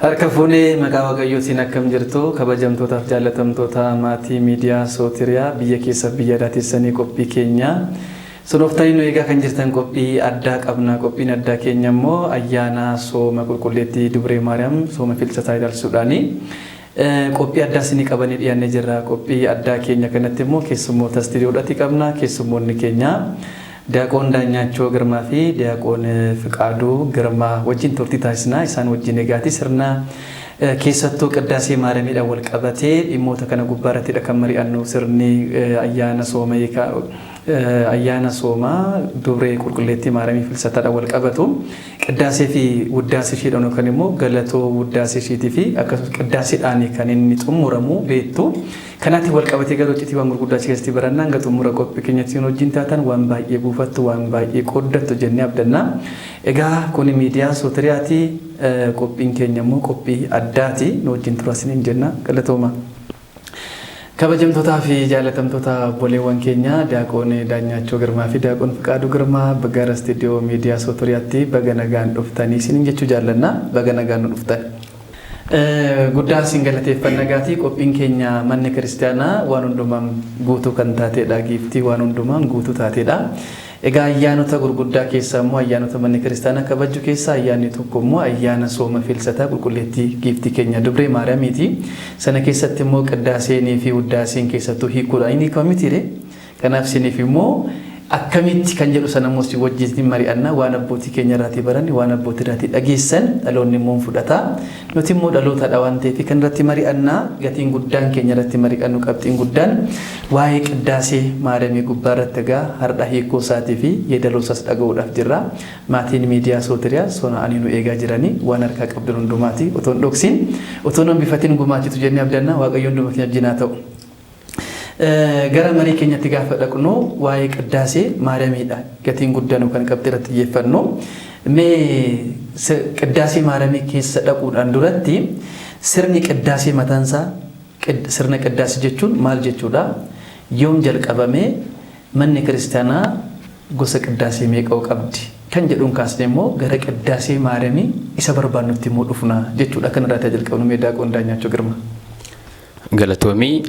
Harka fuunee maqaa waaqayyootiin akkam jirtu kabajamtootaaf jaallatamtoota maatii miidiyaa Sootiriyaa biyya keessa biyya daatessanii qophii keenya sunooftanii nu eegaa kan jirtan qophii addaa qabna. Qophiin addaa keenya immoo ayyaana sooma qulqulleettii Dubree Maariyaam sooma filsataa ilaalchisuudhaani qophii addaa isinii qabanii dhiyaannee jirra. Qophii addaa keenya kanatti immoo keessummoota istiidiyoodhaatti qabna. Keessummoonni keenya Diyaaqoon Daanyachoo Girmaa fi Diyaaqoon Fiqaaduu Girmaa wajjin turtii taasisnaa. Isaan wajjin eegaati sirna keessattuu qiddaasee Maariyaamiidhaan wal qabatee dhimmoota kana gubbaarrattidha kan mari'annu. Sirni ayyaana soomaa Dubree qulqulleettii Maariyaamii filsataadhaan wal qabatu qiddaasee fi wuddaasee isheedhaan yookaan immoo galatoo wuddaasee isheetii fi akkasumas qiddaaseedhaan kan inni xumuramu beektu. Kanaatti wal qabatee garuu icciitii waan gurguddaa keessatti barannaa hanga xumura qophii keenyatti wajjin taatan waan baay'ee buufattu waan baay'ee qooddattu jennee abdannaa. Egaa kun miidiyaa Sootiriyaati. Qophiin keenya immoo qophii addaati. Nu wajjin tura isiniin jenna. Galatooma. Kabajamtootaa fi jaallatamtoota obboleewwan keenya Diyaaqoon Daanyachoo Girmaa fi Diyaaqoon Fiqaaduu Girmaa gara istiidiyoo miidiyaa Sootiriyaatti baga nagaan dhuftanii isiniin jechuu jaallanna. Baga nagaan nu dhuftan. Guddaa isin galateeffannaa gaatii qophiin keenya manni kiristaanaa waan hundumaan guutuu kan taatedha. Giiftii waan hundumaan guutuu taatedha. Egaa ayyaanota gurguddaa keessaa immoo ayyaanota manni kiristaanaa kabaju keessaa ayyaanni tokko immoo ayyaana sooma filsataa qulqulleettii giiftii keenya Dubree Maariyaamiiti. Sana keessatti immoo qiddaaseenii fi wuddaaseen keessattuu hiikuudha. Inni hiikamitiire. Kanaaf isiniif immoo akkamitti kan jedhu sana immoo si wajjin mari'annaa waan abbootii keenya irraatii baranne waan abbootii irraatii dhageessan dhaloonni immoo fudhata. Nuti immoo dhalootadha waan ta'eef kan irratti mari'annaa gatiin guddaan keenya irratti mari'annu qabxiin guddaan waa'ee qiddaasee Maariyaamii gubbaa irratti egaa har'a hiikoo isaatii fi yeedaloo isaas dhaga'uudhaaf jirra. Maatiin miidiyaa Sootiriyaa sona'anii nu eegaa jiranii waan harkaa qabdan hundumaati otoo hin dhoksin otoo hin bifatiin gumaachitu jennee abdannaa Waaqayyo hunduma keenya wajjin haa ta'u. Gara marii keenyatti gaafa dhaqnu waa'ee qiddaasee Maariyaamiidha. Gatiin guddaan kan qabxii irratti xiyyeeffannu. Mee qiddaasee Maariyaamii keessa dhaquudhaan duratti sirni qiddaasee mataansaa sirna qiddaasee jechuun maal jechuudha? Yoom jalqabamee manni kiristaanaa gosa qiddaasee meeqa qabdi? Kan jedhuun kaasne immoo gara qiddaasee Maariyaamii isa barbaannutti immoo dhufna jechuudha. Kan irraa jalqabnu mee Diyaaqoon Daanyachoo Girmaa. Galatoomii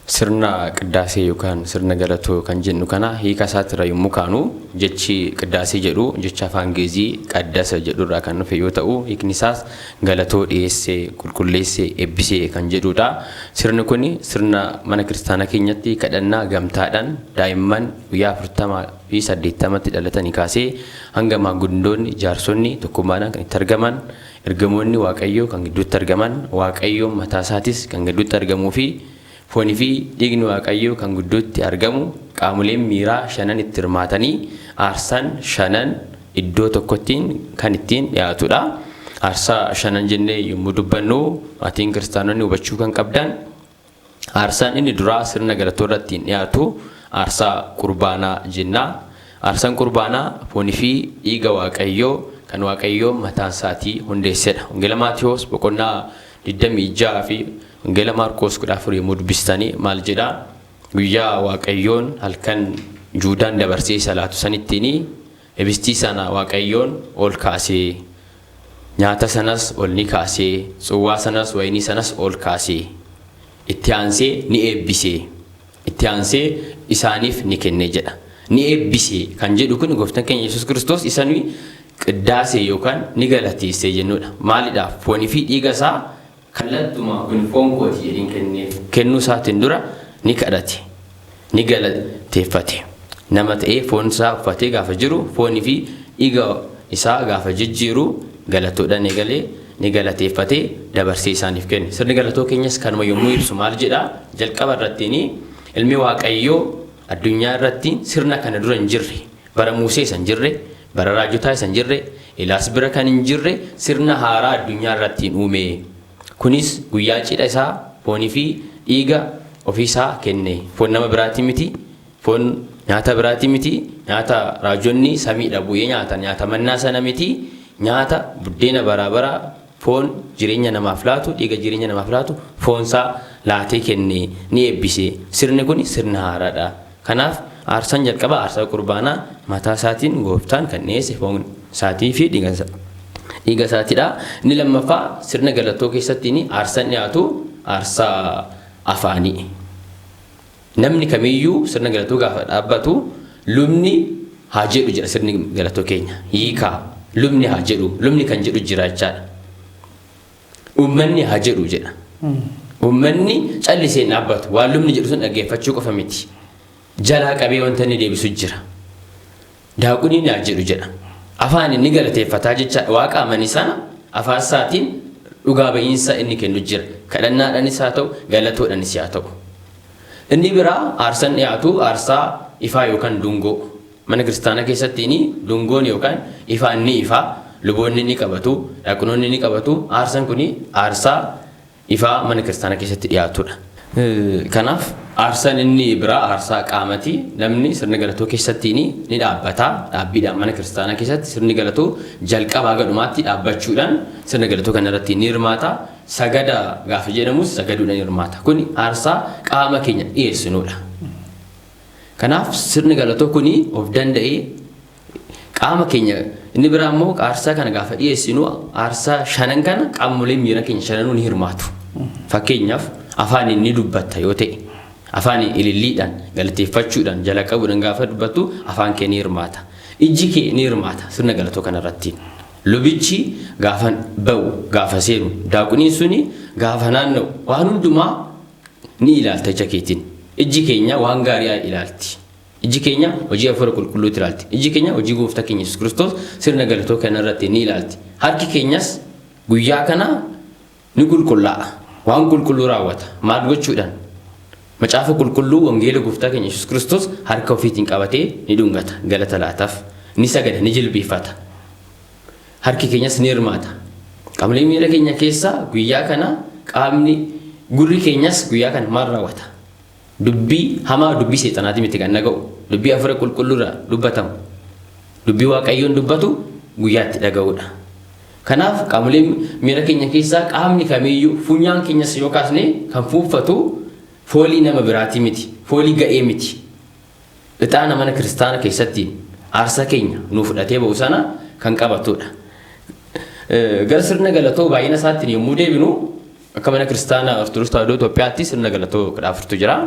sirna qiddaasee yookaan sirna galatoo kan jennu kana hiika isaatiirra yommuu kaanu jechi qiddaasee jedhu jecha afaan Ingilizii qaddasa jedhurraa kan dhufe yoo ta'u hiikni isaas galatoo dhiyeessee qulqulleessee eebbisee kan jedhudha. Sirni kun sirna mana kiristaanaa keenyatti kadhannaa gamtaadhaan daa'imman guyyaa 40 fi 80tti dhalatanii kaasee hanga maanguddoonni jaarsonni tokkummaadhaan kan itti argaman ergamoonni Waaqayyoo kan gidduutti argaman Waaqayyoon mataa isaatis kan gidduutti argamuu fi foonii fi dhiigni Waaqayyoo kan gidduutti argamu qaamoleen miiraa shanan itti hirmaatanii aarsaan shanan iddoo tokkottiin kan ittiin dhiyaatudha. Aarsaa shanan jennee yommuu dubbannu maatiin kiristaanonni hubachuu kan qabdan aarsaan inni duraa sirna galatoo irratti dhiyaatu aarsaa qurbaanaa jenna. Aarsaan qurbaanaa foonii fi dhiiga Waaqayyoo kan Waaqayyoo mataan isaatii hundeessedha. Wangeela Maatiyos boqonnaa 26 fi Wangeela Maarqos 14 yommuu dubbistanii maal jedha? Guyyaa Waaqayyoon halkan Juudaan dabarsee salaatu sanittiin ebistii sana Waaqayyoon ol kaasee nyaata sanas ol ni kaasee xuwwaa sanas wayinii sanas ol kaasee itti aansee ni eebbisee itti aansee isaaniif ni kenne jedha. Ni eebbisee kan jedhu kun gooftaan keenya Yesuus Kiristoos isanii qiddaasee yookaan ni galateessee jennuudha. Maalidhaaf? Foonii fi dhiiga isaa kallattuma kun foon kooti jedhin kennuu isaatiin dura ni kadhate ni galateeffate nama ta'ee foon isaa uffatee gaafa jiru foonii fi dhiiga isaa gaafa jijjiiru galatoodhaan eegalee ni galateeffatee dabarsee isaaniif kenne. Sirni galatoo keenyas kanuma yommuu ibsu maal jedha? Jalqaba irrattiin ilmi Waaqayyoo addunyaa irratti sirna kana dura hin jirre bara Musee san jirre bara raajotaa san jirre Ilaas bira kan hin jirre sirna haaraa addunyaa irratti uume. Kunis guyyaa cidha isaa foonii fi dhiiga ofiisaa kenne. Foon nama biraati miti, foon nyaata biraati miti, nyaata raajonni samiidha bu'ee nyaata mannaa sana miti, nyaata buddeena baraa foon jireenya namaaf laatu, dhiiga jireenya namaaf laatu, foonsaa laatee kenne ni eebbise. Sirni kun sirna haaraadha. Kanaaf aarsaan jalqaba aarsaa qurbaanaa mataa isaatiin gooftaan kan dhiyeesse foon isaatii fi hiika isaatiidha. Inni lammaffaa sirna galatoo keessatti aarsaan dhiyaatu aarsaa afaanii. Namni kamiyyuu sirna galatoo gaafa dhaabbatu lubni haa jedhu jedha sirni galatoo keenya. Hiikaa lubni haa jedhu, lubni kan jedhu jira jechaadha. Uummanni haa jedhu jedha. Uummanni callisee dhaabbatu waan lubni jedhu sun dhaggeeffachuu qofa miti. Jalaa qabee wanta inni deebisu jira. Daaqoniin haa jedhu jedha. Afaan inni galateeffataa jecha waaqa amanii sana afaan isaatiin dhugaa ba'iinsa inni kennu jira. Kadhannaadhaanis haa ta'u, galatoodhaanis haa ta'u. Inni biraa aarsaan dhiyaatu aarsaa ifaa yookaan dungoo. Mana kiristaanaa keessatti dungoon yookaan ifaan ni ifaa, luboonni ni qabatu, daaqonoonni ni qabatu. Aarsaan kun aarsaa ifaa mana kiristaanaa keessatti dhiyaatudha. Kanaaf aarsaan inni biraa aarsaa qaamati. Namni sirna galatoo keessatti ni dhaabbata. Dhaabbiidhaan mana kiristaanaa keessatti sirni galatoo jalqabaa gadhumaatti dhaabbachuudhaan sirna galatoo kanarratti ni hirmaata. Sagada gaafa jedhamus sagaduudhaan hirmaata. Kun aarsaa qaama keenya dhiyeessinudha. Kanaaf sirni galatoo kun of danda'ee qaama keenya inni biraa immoo aarsaa kana gaafa dhiyeessinu aarsaa shanan kana qaamoleen miira keenya shananuu ni hirmaatu. Fakkeenyaaf afaan inni dubbatta yoo ta'e afaan ililliidhaan galateeffachuudhaan jala qabuudhaan gaafa dubbattu afaan kee ni hirmaata. Ijji kee ni hirmaata sirna galatoo kanarratti. Lubichi gaafa ba'u gaafa seenu daaqoniin suni gaafa naanna'u waan hundumaa ni ilaalta ija keetiin. Ijji keenya waan gaarii ilaalti. Ijji keenya hojii hafuura qulqulluutti ilaalti. Ijji keenya hojii gooftaa keenya Yesuus Kiristoos sirna galatoo kanarratti ni ilaalti. Harki keenyas guyyaa kana ni qulqullaa'a. Waan qulqulluu raawwata. Maal gochuudhaan? Macaafa qulqulluu wangeela gooftaa keenya Yesuus Kiristoos harka ofiitiin qabatee ni dhungata. Galata laataaf. Ni sagada, ni jilbeeffata. Harki keenyas ni hirmaata. Qaamolee miira keenya keessaa guyyaa kana qaamni gurri keenyas guyyaa kana maal raawwata? Dubbii hamaa dubbii seexanaati miti kan dhaga'u. Dubbii hafuura qulqulluurraa dubbatamu. Dubbii waaqayyoon dubbatu guyyaatti dhaga'uudha. Kanaaf qaamolee miira keenya keessaa qaamni kamiyyuu funyaan keenyas yoo kaasne kan fuuffatu foolii nama biraatii miti. Foolii ga'ee miti. Ixaana mana kiristaana keessatti aarsaa keenya nuu fudhatee ba'u sana kan qabatudha. Gara sirna galatoo baay'ina isaatti yommuu deebinu akka mana kiristaanaa Ortodoksii Tawaahidoo Itoophiyaatti sirna galatoo 14 jira.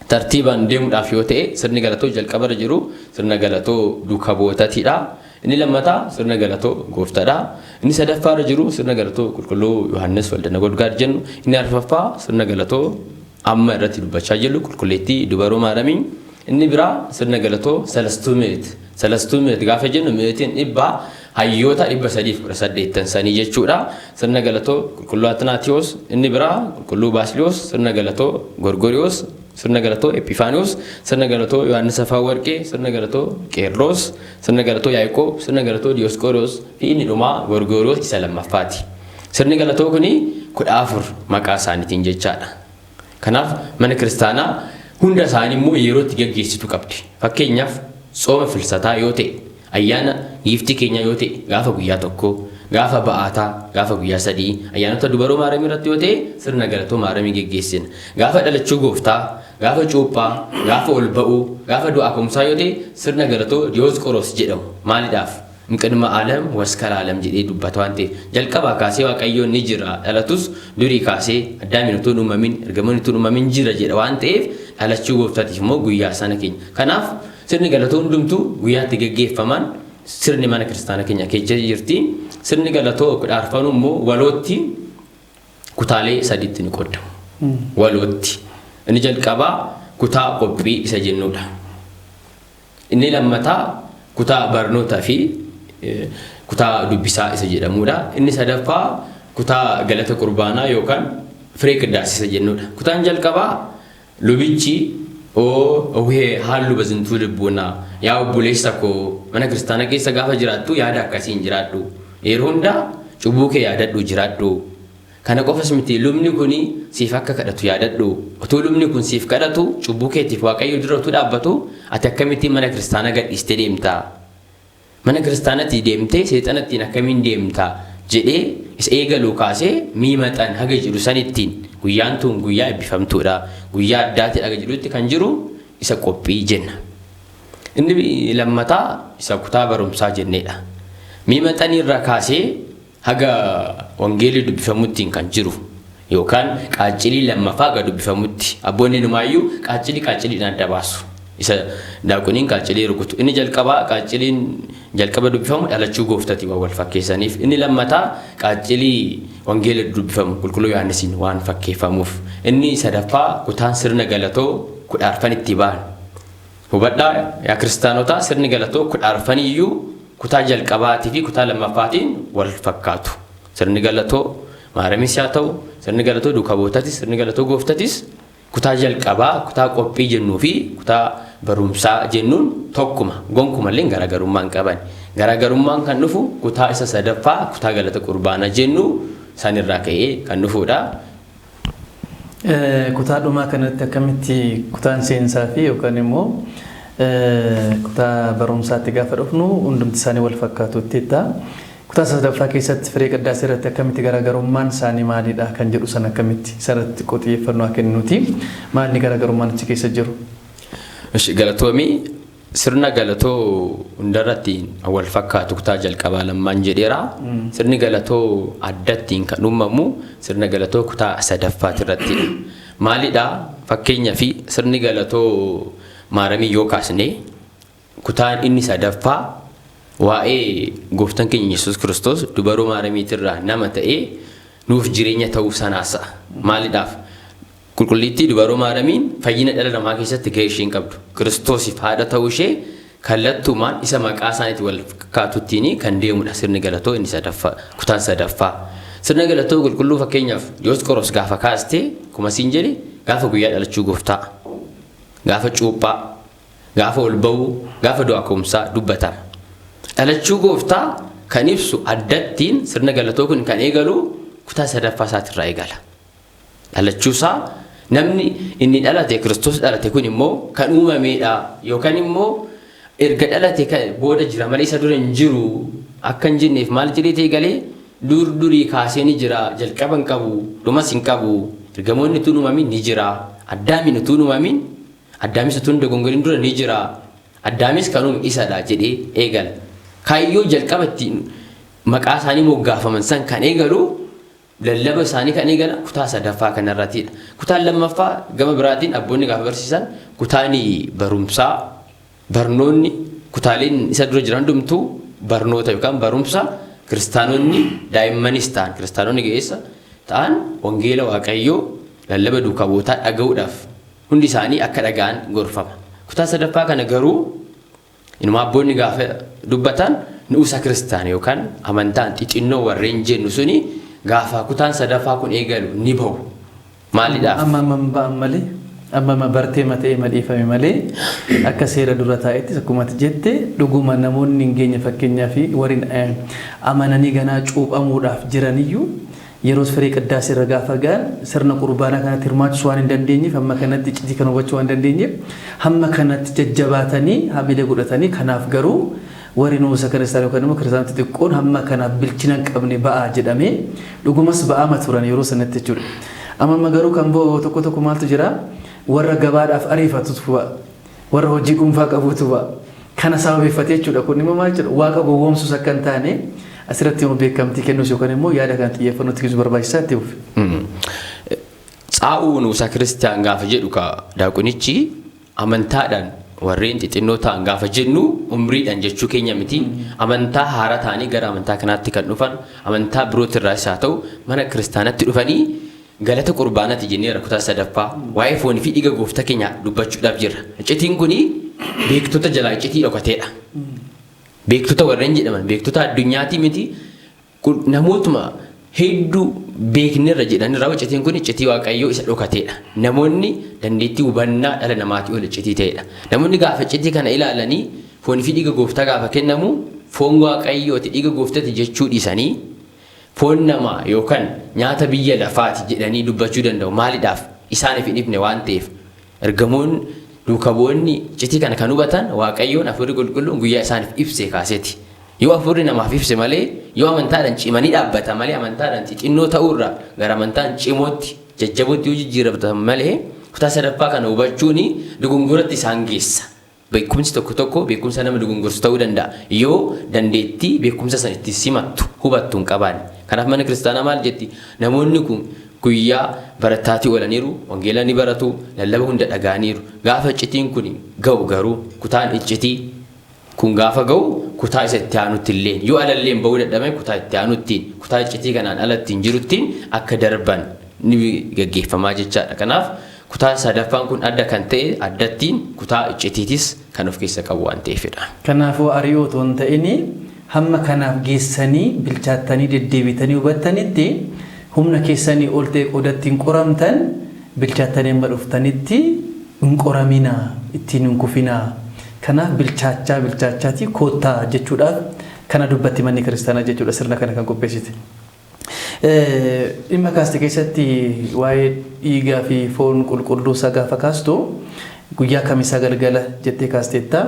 Tartiibaan deemuudhaaf yoo ta'e sirni galatoo jalqabarra jiru sirna galatoo duuka bu'ootaatiidha. Inni lammataa sirna galatoo gooftaadha. Inni sadaffaarra jiru sirna galatoo qulqulluu Yohaannis Waldannagoodgaar jennu. Inni arfaffaa sirna galatoo amma irratti dubbachaa jirru qulqulleettii dubaroo Maaramiin. Inni biraa sirna galatoo salastuu mi'eeti. Salastuu mi'eeti gaafa jennu mi'eetiin dhibbaa hayyoota 318 sanii jechuudha. Sirna galatoo qulqulluu Atinaatiyoos. Inni biraa qulqulluu Baasiliyoos. Sirna galatoo Gorgoriyoos. Sirna galatoo Epifaaniyoos. Sirna galatoo Yohaannis Afaawarqee. Sirna galatoo Qeerroos. Sirna galatoo Yaaqoob. Sirna galatoo Diyoosqoriyoos. Fi inni dhumaa Gorgoriyoos isa lammaffaati. Sirni galatoo kuni 14 maqaa isaaniitiin jechaadha. Kanaaf mana kiristaanaa hunda isaanii immoo yerootti gaggeessitu qabdi. Fakkeenyaaf tsooma filsataa yoo ta'e, ayyaana giiftii keenya yoo ta'e gaafa guyyaa tokko, gaafa ba'aataa gaafa guyyaa sadii, ayyaanota dubaroo Maaramii irratti yoo ta'e sirna galatoo Maaramii geggeessina. Gaafa dhalachuu gooftaa, gaafa cuuphaa, gaafa ol ba'uu, gaafa du'aa ka'umsaa yoo ta'e sirna galatoo Diyoosqoroos jedhamu. Maaliidhaaf? Miqilma aalam waskala aalam jedhee dubbata waan ta'eef jalqabaa kaasee waaqayyoon ni jira dhalatus durii kaasee addaamiin utuu uumamin ergamoonni utuu uumamin jira jedha waan ta'eef dhalachuu gooftaatiif immoo guyyaa sana keenya. Kanaaf sirni galatoo hundumtuu guyyaatti gaggeeffaman sirni mana kiristaana keenya keessa jirti. Sirni galatoo 14 immoo walootti kutaalee sadiitti ni qoodamu. Walootti. Inni jalqabaa kutaa qophii isa jennuudha. Inni lammataa kutaa barnootaa fi kutaa dubbisaa isa jedhamudha. Inni sadaffaa kutaa galata qurbaanaa yookaan firee qiddaasa isa jennuudha. Kutaan jalqabaa lubichi haallu bazintuu lubbuunaa yaa obboleessa koo mana kiristaana keessa gaafa jiraattu yaada akkasiin jiraadhu. Yeroo hundaa cubbuu kee yaadadhu jiraadhu. Kana qofas miti lubni kuni siif akka kadhatu yaadadhu. Otoo lubni kun siif kadhatu cubbuu keetiif waaqayyo dura utuu dhaabbatu ati akkamitti mana kiristaana gadhiistee deemtaa? Mana kiristaanatti deemtee seexanattiin akkamiin deemtaa jedhee isa eegaluu kaasee miimaxan haga jiru sanittiin guyyaan tun guyyaa eebbifamtuudha. Guyyaa addaatti haga jirutti kan jiru isa qophii jenna. Inni lammataa isa kutaa barumsaa jenneedha. miimaxanii irraa kaasee haga wangeelii dubbifamuttiin kan jiru yookaan qaacilii lammaffaa ga dubbifamutti abboonni numaayyuu qaaciliidhaan adda baasu. Isa daaqoniin qaacilii rukutu. Inni jalqabaa qaaciliin jalqaba dubbifamu dhalachuu gooftati waan wal fakkeessaniif. Inni lammataa qaacilii wangeela dubbifamu qulqulluu Yohaannisiin waan fakkeeffamuuf. Inni sadaffaa kutaan sirna galatoo kudhaarfan itti ba'an. Hubadhaa yaa kiristaanotaa sirni galatoo kudhaarfaniyyuu kutaa jalqabaatii fi kutaa lammaffaatiin wal fakkaatu. Sirni galatoo maaramis haa ta'u, sirni galatoo duukaa bootatis, sirni galatoo gooftatis kutaa jalqabaa, kutaa qophii jennuu fi kutaa barumsaa jennuun tokkuma gonkumallee garaagarummaan qaban. Garaagarummaan kan dhufu kutaa isa sadaffaa kutaa galata qurbaana jennu sanirraa ka'ee kan dhufuudha. Kutaa dhumaa kanatti akkamitti kutaan seensaa fi yookaan immoo kutaa barumsaatti gaafa dhufnu hundumti isaanii wal fakkaatutti ta'a. Kutaa sadaffaa keessatti firee qaddaasii irratti akkamitti garaagarummaan isaanii maalidha kan jedhu san akkamitti sarratti xiyyeeffannoo kennuuti maalni garaagarummaan achi keessa jiru. Galatoomii sirna galatoo hundarratti wal fakkaatu kutaa jalqabaa lammaan jedheera. Sirni galatoo addattiin kan uumamu sirna galatoo kutaa sadaffaati irratti. Maalidha fakkeenya fi sirni galatoo maaramii yoo kaasne kutaan inni sadaffaa waa'ee gooftaan keenya Yesuus Kiristoos dubaroo maaramiitirraa nama ta'ee nuuf jireenya ta'uu sanaasa. Maalidhaaf qulqullittii dubaroo maaramiin fayyina dhala namaa keessatti gahee isheen qabdu. Kiristoosiif haadha ta'uu ishee kallattumaan isa maqaa isaaniitti wal fakkaatuttiin kan deemudha sirni galatoo inni sadaffaa kutaan sadaffaa. Sirna galatoo qulqulluu fakkeenyaaf Diyoosqoroos gaafa kaastee kuma siin jedhe gaafa guyyaa dhalachuu gooftaa, gaafa cuuphaa, gaafa ol ba'uu, gaafa du'a ka'umsaa dubbatama. Dhalachuu gooftaa kan ibsu addattiin sirna galatoo kun kan eegalu kutaa sadaffaa isaatirraa eegala. Dhalachuusaa namni inni dhalate Kiristoos dhalate kun immoo kan uumameedha yookaan immoo erga dhalate booda jira malee isa dura hin jiru akka hin jenneef maal jedhee eegalee durii kaasee ni jira jalqaba hin qabu dhumas hin qabu ergamoonni utuu uumamin ni jira addaamin utuu uumamin addaamis utuu dogongoriin dura ni jira addaamis kan uume isadha jedhee eegala. Kaayyoo jalqabatti maqaa isaanii moggaafaman san kan eegalu lallaba isaanii kan eegala kutaa sadaffaa kanarraatidha. Kutaan lammaffaa gama biraatiin abboonni gaafa barsiisan kutaan barumsaa barnoonni kutaaleen isa dura jiran hundumtuu barnoota yookaan barumsa kiristaanonni daa'immanis ta'an kiristaanonni ga'eessa ta'an wangeela waaqayyoo lallaba duukaa bootaa dhaga'uudhaaf hundi isaanii akka dhaga'an gorfama. Kutaa sadaffaa kana garuu inuma abboonni gaafa dubbatan nuusa kiristaana yookaan amantaan xixinnoo warreen jennu suni gaafa kutaan sadaffaa kun eegalu ni bahu. Maalidhaaf? Amma bartee matee madhiifame malee akka seera dura taa'etti akkuma jette dhuguma namoonni hin geenye fakkeenyaa fi warreen amananii ganaa cuuphamuudhaaf jiraniyyuu yeroo firee qaddaasii irra gaafa ga'an sirna qurbaanaa kanatti hirmaachisuu waan hin dandeenyeef hamma kanatti iccitii kan hubachuu waan dandeenyeef hamma kanatti jajjabaatanii hamilee godhatanii kanaaf garuu warri nuusa kiristaanaa yookaan immoo kiristaanota xiqqoon hamma kanaaf bilchina hin qabne ba'aa jedhamee dhugumas ba'aa turan yeroo sanatti jechuudha. Amma garuu kan boo tokko maaltu jira warra gabaadhaaf ariifatutu ba'a warra hojii dhuunfaa qabutu ba'a kana sababeeffatee jechuudha kun immoo maal jedhu waaqa gowwoomsuus akka hin taane asirratti immoo beekamtii kennuus yookaan immoo yaada kan xiyyeeffannootti kennuu barbaachisaa itti dhufe. Tsaa'uu nuusa kiristaan gaafa jedhu ka daaqonichi amantaadhaan warreen xixinnoo ta'an gaafa jennu umriidhaan jechuu keenya miti amantaa haaraa ta'anii gara amantaa kanaatti kan dhufan amantaa birootirraa isaa ta'u mana kiristaanatti dhufanii galata qurbaanaatti jennee kutaa sadaffaa waa'ee foonii fi dhiiga gooftaa keenya dubbachuudhaaf jirra. Iccitiin kuni beektota jalaa iccitii dhokateedha. Beektota warreen jedhaman beektota addunyaati miti namootuma hedduu beeknerra jedhanirraa iccitiin kun iccitii waaqayyoo isa dhokateedha. Namoonni dandeettii hubannaa dhala namaatii ol iccitii ta'edha. Namoonni gaafa iccitii kana ilaalanii foonii fi dhiiga gooftaa gaafa kennamu foon waaqayyooti dhiiga gooftaati jechuu dhiisanii foon namaa yookaan nyaata biyya lafaati jedhanii dubbachuu danda'u. Maalidhaaf isaaniif hin ibne waan ta'eef ergamoonni duuka bu'oonni iccitii kana kan hubatan waaqayyoon hafuurri qulqulluun guyyaa isaaniif ibse kaaseeti. Yoo hafuurri namaaf ibse malee yoo amantaadhaan cimanii dhaabbata malee amantaadhaan xixinnoo ta'uurraa gara amantaan cimootti jajjabootti yoo jijjiiramtan malee kutaa sadaffaa kana hubachuun dogongoratti isaan geessa. beekumsi tokko beekumsa nama dogongorsu ta'uu danda'a. Yoo dandeettii beekumsa san itti simattu hubattu hin qabaanne. Kanaaf mana kiristaanaa maal jetti? Namoonni kun guyyaa barataatii oolaniiru, wangeela ni baratu, lallaba hunda dhagaaniiru. Gaafa iccitiin kun ga'u garuu kutaan iccitii kun gaafa ga'u kutaa isa itti aanutti illee yoo alalleen ba'uu dadhabame kutaa itti aanuttiin kutaa iccitii kanaan alattiin jiruttiin akka darban ni gaggeeffamaa jechaadha. Kanaaf kutaa sadaffaan kun adda kan ta'e addattiin kutaa iccitiitis kan of keessa qabu waan ta'eefidha. Kanaafuu ari'oo toon ta'ini hamma kanaaf geessanii bilchaattanii deddeebitanii hubattanitti humna keessanii ol ta'e qodattiin qoramtan bilchaattanii amma dhuftanitti hin qoraminaa ittiin hin kufinaa. Kanaaf bilchaachaatii koottaa jechuudhaaf kana dubbatti manni kiristaanaa jechuudha sirna kana kan qopheessite. Dhimma kaaste keessatti waa'ee dhiigaa fi foon qulqulluu isaa gaafa kaastu guyyaa kamisaa galgala jettee kaasteetta.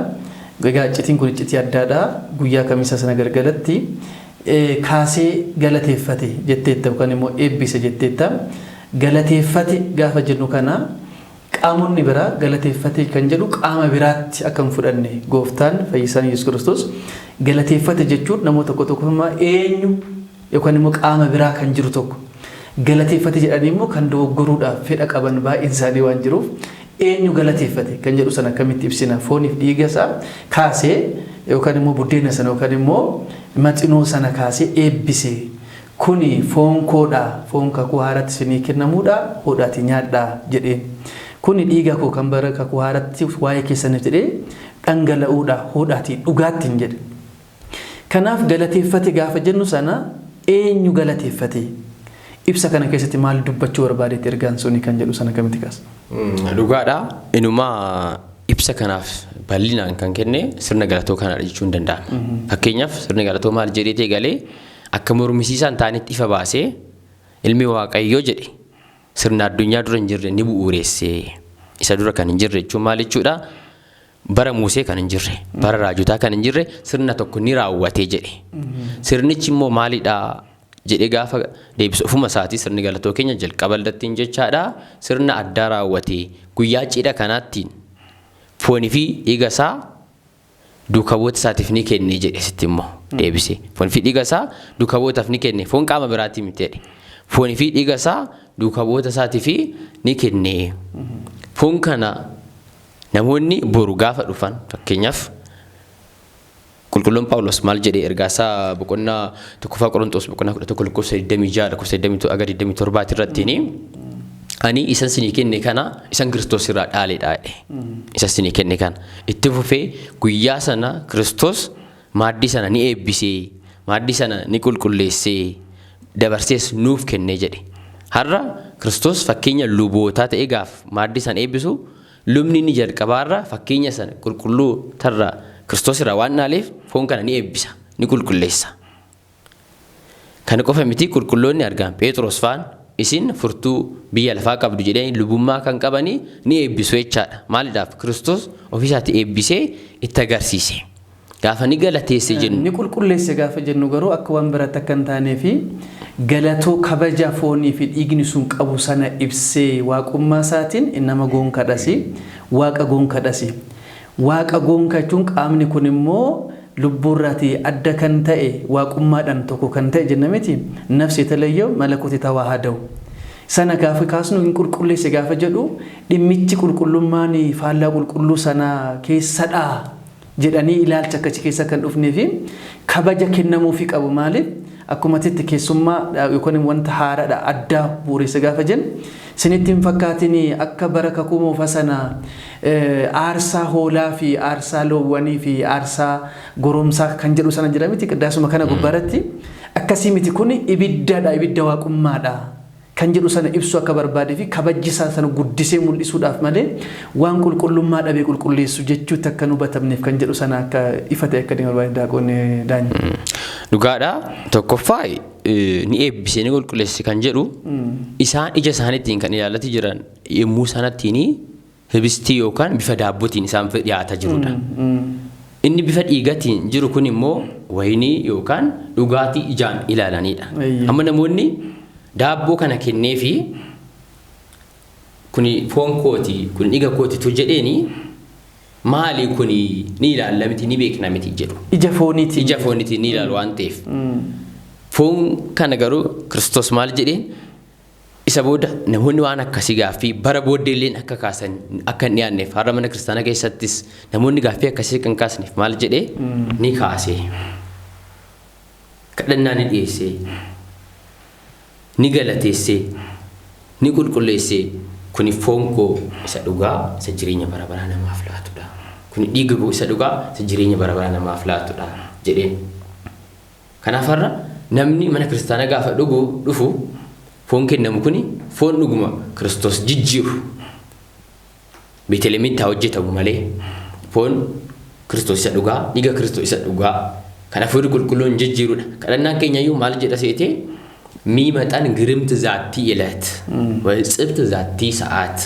Egaa iccitiin kun iccitii addaadha. Guyyaa kamisaa sana galgalatti kaasee galateeffate jetteetta yookaan immoo eebbise jetteetta. Galateeffate gaafa jennu kana qaamonni biraa galateeffate kan jedhu qaama biraatti akka hin fudhanne gooftaan fayyisaan Yesuus Kiristoos galateeffate jechuun namoota tokko eenyu yookaan immoo qaama biraa kan jiru tokko galateeffate jedhanii immoo kan dogoggoruudhaaf fedha qaban baay'een isaanii waan jiruuf eenyu galateeffate kan jedhu sana akkamitti ibsina fooniif dhiiga isaa kaasee yookaan immoo buddeena sana yookaan immoo maxinoo sana kaasee eebbise kuni foon koodha foon kakuu haaraatti isinii kennamuudha hodhaati nyaadhaa jedheen. Kuni dhiiga koo kan bara kakuu haaraatti waa'ee keessaniif jedhee dhangala'uudha hodhaati dhugaattiin jedhe. Kanaaf galateeffate gaafa jennu sana eenyu galateeffate ibsa kana keessatti maal dubbachuu barbaadetti ergaan suni kan jedhu sana kamitti kaasa? Dhugaadha. Inumaa ibsa kanaaf bal'inaan kan kenne sirna galatoo kanaadha jechuun danda'ama. Fakkeenyaaf sirni galatoo maal jedhee galee akka mormisiisaan ta'anitti ifa baasee ilmi waaqayyoo jedhe. Sirna addunyaa dura hin jirre ni bu'uureessee isa dura kan hin jirre jechuun maal jechuudha? Bara Musee kan hin jirre, bara raajotaa kan hin jirre sirna tokko ni raawwatee jedhe. Sirnichi immoo maalidha jedhee gaafa deebisu ofuma isaatii sirni galatoo keenya jalqaba aldattiin jechaadha. Sirna addaa raawwatee guyyaa cidha kanaattiin foonii fi dhiiga isaa duukaa bu'oota isaatiif ni kenne jedhe sitti immoo deebisee. Foonii fi dhiiga isaa duukaa bu'ootaaf ni kenne foon qaama biraatti miti jedhe. Foonii fi dhiiga isaa duukaa bu'oota isaatiif ni kenne. Foon kana namoonni boru gaafa dhufan fakkeenyaaf qulqulluun Phaawulos maal jedhee ergaasaa boqonnaa tokkoffaa Qorontos boqonnaa 11:26-27 irrattiin ani isan sinii kenne kana isan Kiristoos irraa dhaaleedha jedhe. Isan sinii kenne kana itti fufee guyyaa sana Kiristoos maaddii sana ni eebbisee maaddii sana ni qulqulleessee dabarsees nuuf kenne jedhe. Har'a Kiristoos fakkeenya lubootaa ta'ee gaaf maaddii sana eebbisu lubni ni jalqabaarra fakkeenya sana qulqulluu tarra Kiristoos irraa waan dhaaleef foon kana ni eebbisa ni qulqulleessa. Kana qofa miti qulqulloonni argaman Phexros faan isin furtuu biyya lafaa qabdu jedhanii lubummaa kan qabanii ni eebbisu jechaadha. Maaliidhaaf Kiristoos ofiisaatti eebbisee itti agarsiise. Gaafa ni galateesse jennu. Ni qulqulleesse gaafa jennu garuu akka waan biraatti akka hin taanee fi galatoo kabaja foonii fi dhiigni sun qabu sana ibsee waaqummaa isaatiin nama goonkadhasi waaqa goonkadhasi. Waaqa goonka jechuun qaamni kun immoo lubbuurraatii adda kan ta'e waaqummaadhaan tokko kan ta'e jenna miti nafsi talayyoo malakuuti tawaahada'u. Sana gaafa kaasnu hin qulqulleesse gaafa jedhu dhimmichi qulqullummaan faallaa qulqulluu sana keessadhaa. Jedhanii ilaalcha akkasii keessa kan dhufnee fi kabaja kennamuufi qabu maaliif akkuma titti keessummaa yookaan wanta haaraadha addaa bu'uureessa gaafa jennu sinitti hin fakkaatin akka bara kakuu moofaa sana aarsaa hoolaa fi aarsaa loowwanii fi aarsaa goromsaa kan jedhu sana jira miti qiddaasuma kana gubbaarratti akkasii miti kun ibiddaadha ibidda waaqummaadha. Kan jedhu sana ibsu akka barbaadee fi kabajjisaa sana guddisee mul'isuudhaaf malee waan qulqullummaa dhabee qulqulleessu jechuutti akka nu hubatamneef kan jedhu sana akka ifa ta'e akka barbaade daaqoonni daanyi. Dhugaadha tokkoffaa ni eebbisee ni qulqulleesse kan jedhu isaan ija isaaniitiin kan ilaalati jiran yommuu sanattiin hibistii yookaan bifa daabbootiin isaan dhiyaataa jirudha. Inni bifa dhiigatiin jiru kun immoo wayinii yookaan dhugaatii ijaan ilaalanidha. Amma namoonni daabboo kana kennee fi kuni foon kooti kun dhiiga kootitu jedheeni maali kuni ni ilaalla miti ni beekna miti jedhu. Ija fooniiti ni ilaalu waan ta'eef. Foon kana garuu Kiristoos maal jedheen isa booda namoonni waan akkasii gaaffii bara booddeelleen akka kaasan akka hin dhiyaanneef har'a mana kiristaanaa keessattis namoonni gaaffii akkasii kan kaasneef maal jedhee ni kaasee kadhannaa ni dhiyeessee ni galateessee ni qulqulleessee kuni foon koo isa dhugaa isa jireenya bara baraa namaaf laatudha. Kuni dhiiga koo isa dhugaa isa jireenya bara baraa namaaf laatudha jedheen. Kanaaf har'a namni mana kiristaanaa gaafa dhufu foon kennamu kuni foon dhuguma Kiristoos jijjiiru. Beetelemitti haa hojjetamu malee foon Kiristoos isa dhugaa dhiiga Kiristoos isa dhugaa kan hafuurri qulqulluun jijjiirudha. Kadhannaan keenya iyyuu maal jedha seetee ሚመጣን ግርምት ዛቲ ዕለት ወጽብት ዛቲ ሰዓት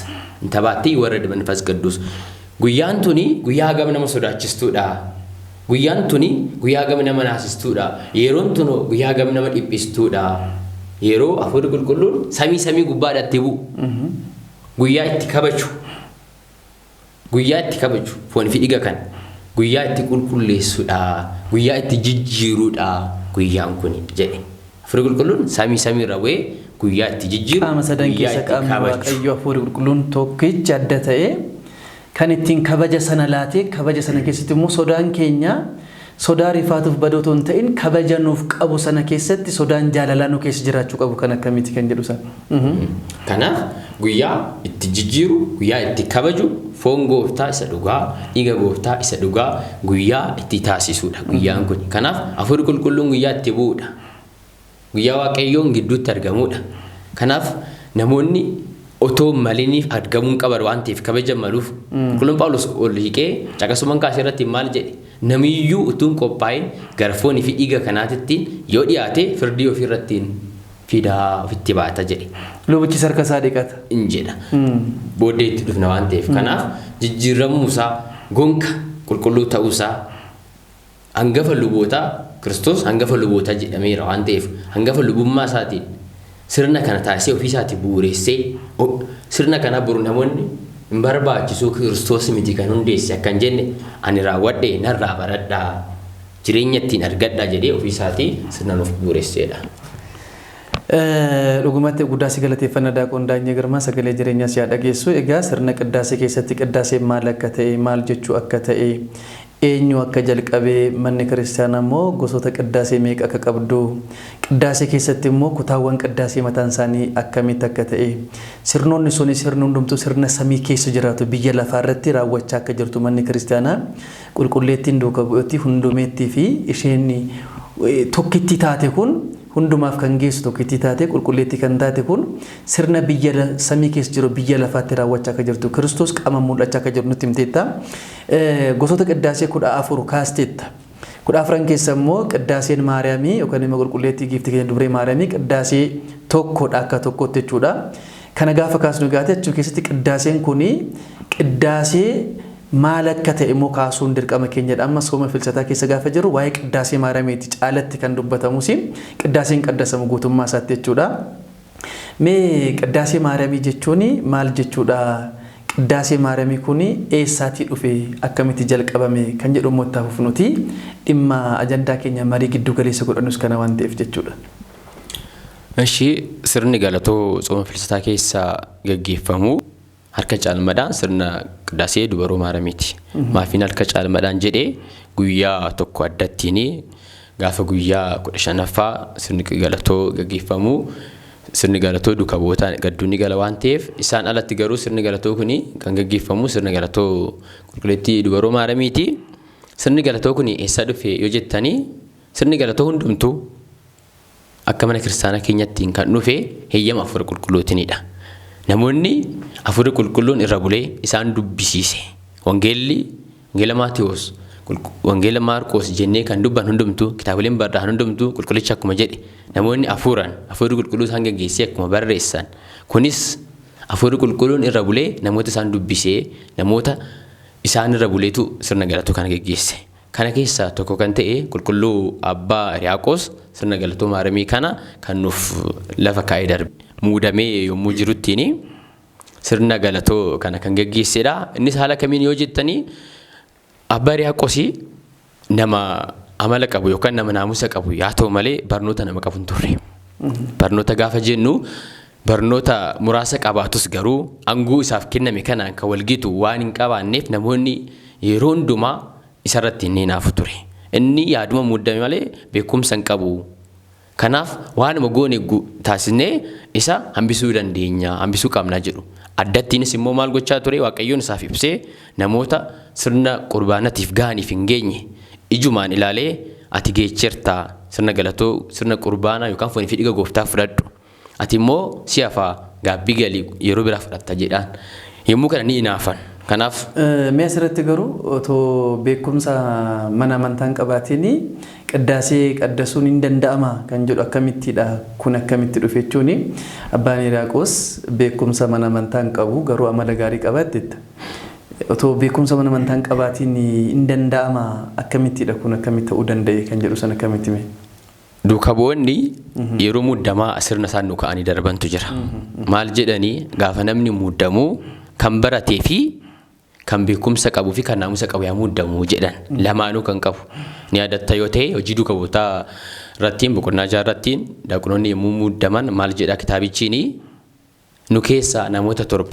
እንተባቲ ይወረድ መንፈስ ቅዱስ ጉያንቱኒ ጉያ ገምነ መሶዳችስቱዳ ጉያንቱኒ ጉያ ገምነ መናስስቱዳ የሮንቱኖ ጉያ ገምነ መዲጲስቱዳ የሮ አፉር ቁልቁሉን ሰሚ ጉባዳቲቡ ጉያ ኢትከበቹ ፎን ፊዲጋ ካን ጉያ ኢትቁልቁሌሱዳ ጉያ ኢትጅጅሩዳ ጉያን ኩኒ ጀዴ አፉር ቁልቁሉን ሰሚ ረዌ ጉያ ኢትጅጅሩ አመሰደን ከሰቃም ዋቀዩ አፉር ቁልቁሉን ቶክች አደተኤ ከንቲን ከበጀ ሰነላቴ ከበጀ ሰነ ከሲትሙ ሶዳን ኬኛ ሶዳ ሪፋቱፍ በዶቶን ተኢን ከበጀኑፍ ቀቡ ሰነ ከሰት ሶዳን ጃላላኑ ከስ ጅራቹ ቀቡ ከነ ከሚት ከንጀዱሳ ከናፍ ጉያ ኢትጅጅሩ ጉያ ኢትከበጁ ፎንጎፍታ ኢሰዱጋ ኢገጎፍታ ኢሰዱጋ ጉያ ኢትታሲሱዳ ጉያን ኩኒ ከናፍ አፉር ቁልቁሉን ጉያ ኢትቡዳ ጉያ ዋቀዮን ግዱት ተርገሙዳ ከናፍ ነሞኒ ኦቶ ማሊኒፍ አድገሙን ቀበር ዋንቲፍ ከበጀመሉፍ ቁልቁሉን ጳውሎስ ኦልሂቄ ጫቀሱመን ካሰረት ይማል ጀ ነሚዩ ኡቱን ቆፓይን ገርፎን ፊ ኢገ ከናትቲን ዮዲያቴ ፍርዲዮ ፊረቲን ፊዳ ፊቲባታ ጀ ሉብቺ ሰርከሳ ዲቀት እንጀዳ ቦዴት ዱፍና ዋንቲፍ ከናፍ ጅጅረሙሳ ጎንካ ቁልቁሉ ተውሳ አንገፈ ሉቦታ ክርስቶስ አንገፈ ሉቦታ ጀሜራ ዋንቲፍ አንገፈ ሉቡማ ሳቲ sirna kana taasee ofiisaati buureessee sirna kana buru namoonni hin barbaachisu Kiristoos miti kan hundeesse akkan jenne ani raawwadhe narraa baradhaa jireenya ittiin argadhaa jedhee ofiisaati sirna nuuf buureesseedha. Dhugumatti guddaasi galateeffannaa daaqoon daanyee girmaa sagalee jireenyaas yaa dhageessu egaa sirna qiddaasee keessatti qiddaasee maal akka ta'e maal jechuu akka ta'e eenyu akka jalqabee manni kiristaanaa immoo gosoota qiddaasee meeqa akka qabdu qiddaasee keessatti immoo kutaawwan qiddaasee mataan isaanii akkamitti akka ta'e sirnoonni suni sirni hundumtuu sirna samii keessa jiraatu biyya lafaa irratti raawwachaa akka jirtu manni kiristaanaa qulqulleettiin duuka bu'uutti hundumeettii fi isheen tokkitti taate kun hundumaaf kan geessu tokkitti taate qulqulleettii kan taate kun sirna biyya samii keessa jiru biyya lafaatti raawwachaa akka jirtu Kiristoos qaama mul'achaa akka jiru nutti himteetta. Gosoota qiddaasee 14 kaasteetta. 14 keessa immoo qiddaaseen Maariyaamii yookaan immoo qulqulleettii giiftii keenya dubree Maariyaamii qiddaasee tokkodha akka tokkotti jechuudha. Kana gaafa kaasnu gaate achuu keessatti qiddaaseen kuni qiddaasee maal akka ta'e immoo kaasuun dirqama keenyadha. Amma sooma filsataa keessa gaafa jiru waa'ee qiddaasee Maariyaamiiti caalatti kan dubbatamus qiddaaseen qaddasamu guutummaa isaatti jechuudha. Mee qiddaasee Maariyaamii jechuun maal jechuudha? Qiddaasee Maariyaamii kuni eessaatii dhufe akkamitti jalqabame kan jedhu immoo taa'uuf nuti dhimma ajandaa keenya marii giddu galeessa godhannus kana waan ta'eef jechuudha. Eshi sirni galatoo sooma filsataa keessa gaggeeffamu harka caalmadhaan sirna qiddaasee dubaroo Maariyaamiiti. Maafiin harka caalmadhaan jedhee guyyaa tokko addattiin gaafa guyyaa 15ffaa sirni galatoo gaggeeffamu sirni galatoo duuka bu'ootaa gadduun gala waan ta'eef isaan alatti garuu sirni galatoo kuni kan gaggeeffamu sirni galatoo qulqulleettii dubaroo Maariyaamiiti. Sirni galatoo kuni eessa dhufe yoo jettanii sirni galatoo hundumtuu akka mana kiristaanaa keenyatti kan dhufe heeyyama hafuura qulqulluutiinidha. Namoonni hafuura qulqulluun irra bulee isaan dubbisiise. Wangeela Maatiyos, Wangeela Maarqos jennee kan dubban hundumtuu kitaabileen barreeffatan hundumtuu qulqullicha akkuma jedhe namoonni hafuurri qulqulluu isaan gaggeessee akkuma barreessan. Kunis hafuurri qulqulluun irra bulee namoota isaan dubbisee namoota isaan irra buleetu sirna galatoo kana gaggeesse. Kana keessaa tokko kan ta'e qulqulluu Abbaa Riyaaqos sirna galatoo Maariyaamii kana kan nuuf lafa kaa'ee darbe. Muudamee yommuu jiruttiin sirna galatoo kana kan gaggeessedha. Innis haala kamiin yoo jettanii Abbaa Hiriyaaqoos nama amala qabu yookaan nama naamusa qabu yaa ta'u malee barnoota nama qabu hin turre. Barnoota gaafa jennu barnoota muraasa qabaatus garuu aangoo isaaf kenname kanaan kan walgitu waan hin qabaanneef namoonni yeroo hundumaa isarratti inni naafu ture. Inni yaaduma muudame malee beekumsa hin qabu. Kanaaf waanuma goone taasisnee isa hambisuu dandeenya, hambisuu qabna jedhu. Addattiinis immoo maal gochaa ture Waaqayyoon isaaf ibsee namoota sirna qurbaanatiif gahaniif hin geenye ijumaan ilaalee ati geechertaa sirna galatoo sirna qurbaanaa yookaan foonii fi dhiiga gooftaa fudhadhu. Ati immoo si'afaa gaabbii galii yeroo biraa fudhatta jedhaan. Yommuu kana ni inaafan. Kanaaf mee asirratti garuu otoo beekumsa mana amantaan qabaatiin qiddaasee qaddasuun hin danda'ama kan jedhu akkamittidha kun akkamitti dhufe jechuun Abbaan Hiriyaaqoos beekumsa mana amantaan qabu garuu amala gaarii qabaatteetta. Otoo beekumsa mana amantaan qabaatiin hin danda'ama akkamittidha kun akkamitti ta'uu danda'e kan jedhu sana akkamitti mee? Duuka bu'oonni yeroo muddamaa sirna isaan nu ka'anii darbantu jira. Maal jedhanii gaafa namni muddamuu kan baratee fi kan beekumsa qabuu fi kan naamusa qabu yaa muddamu jedhan lamaanuu kan qabu. Ni yaadatta yoo ta'e hojii duuka bu'ootaa irrattiin boqonnaa jaarrattiin daaqonoonni yommuu muddaman maal jedha kitaabichiin nu keessaa namoota 7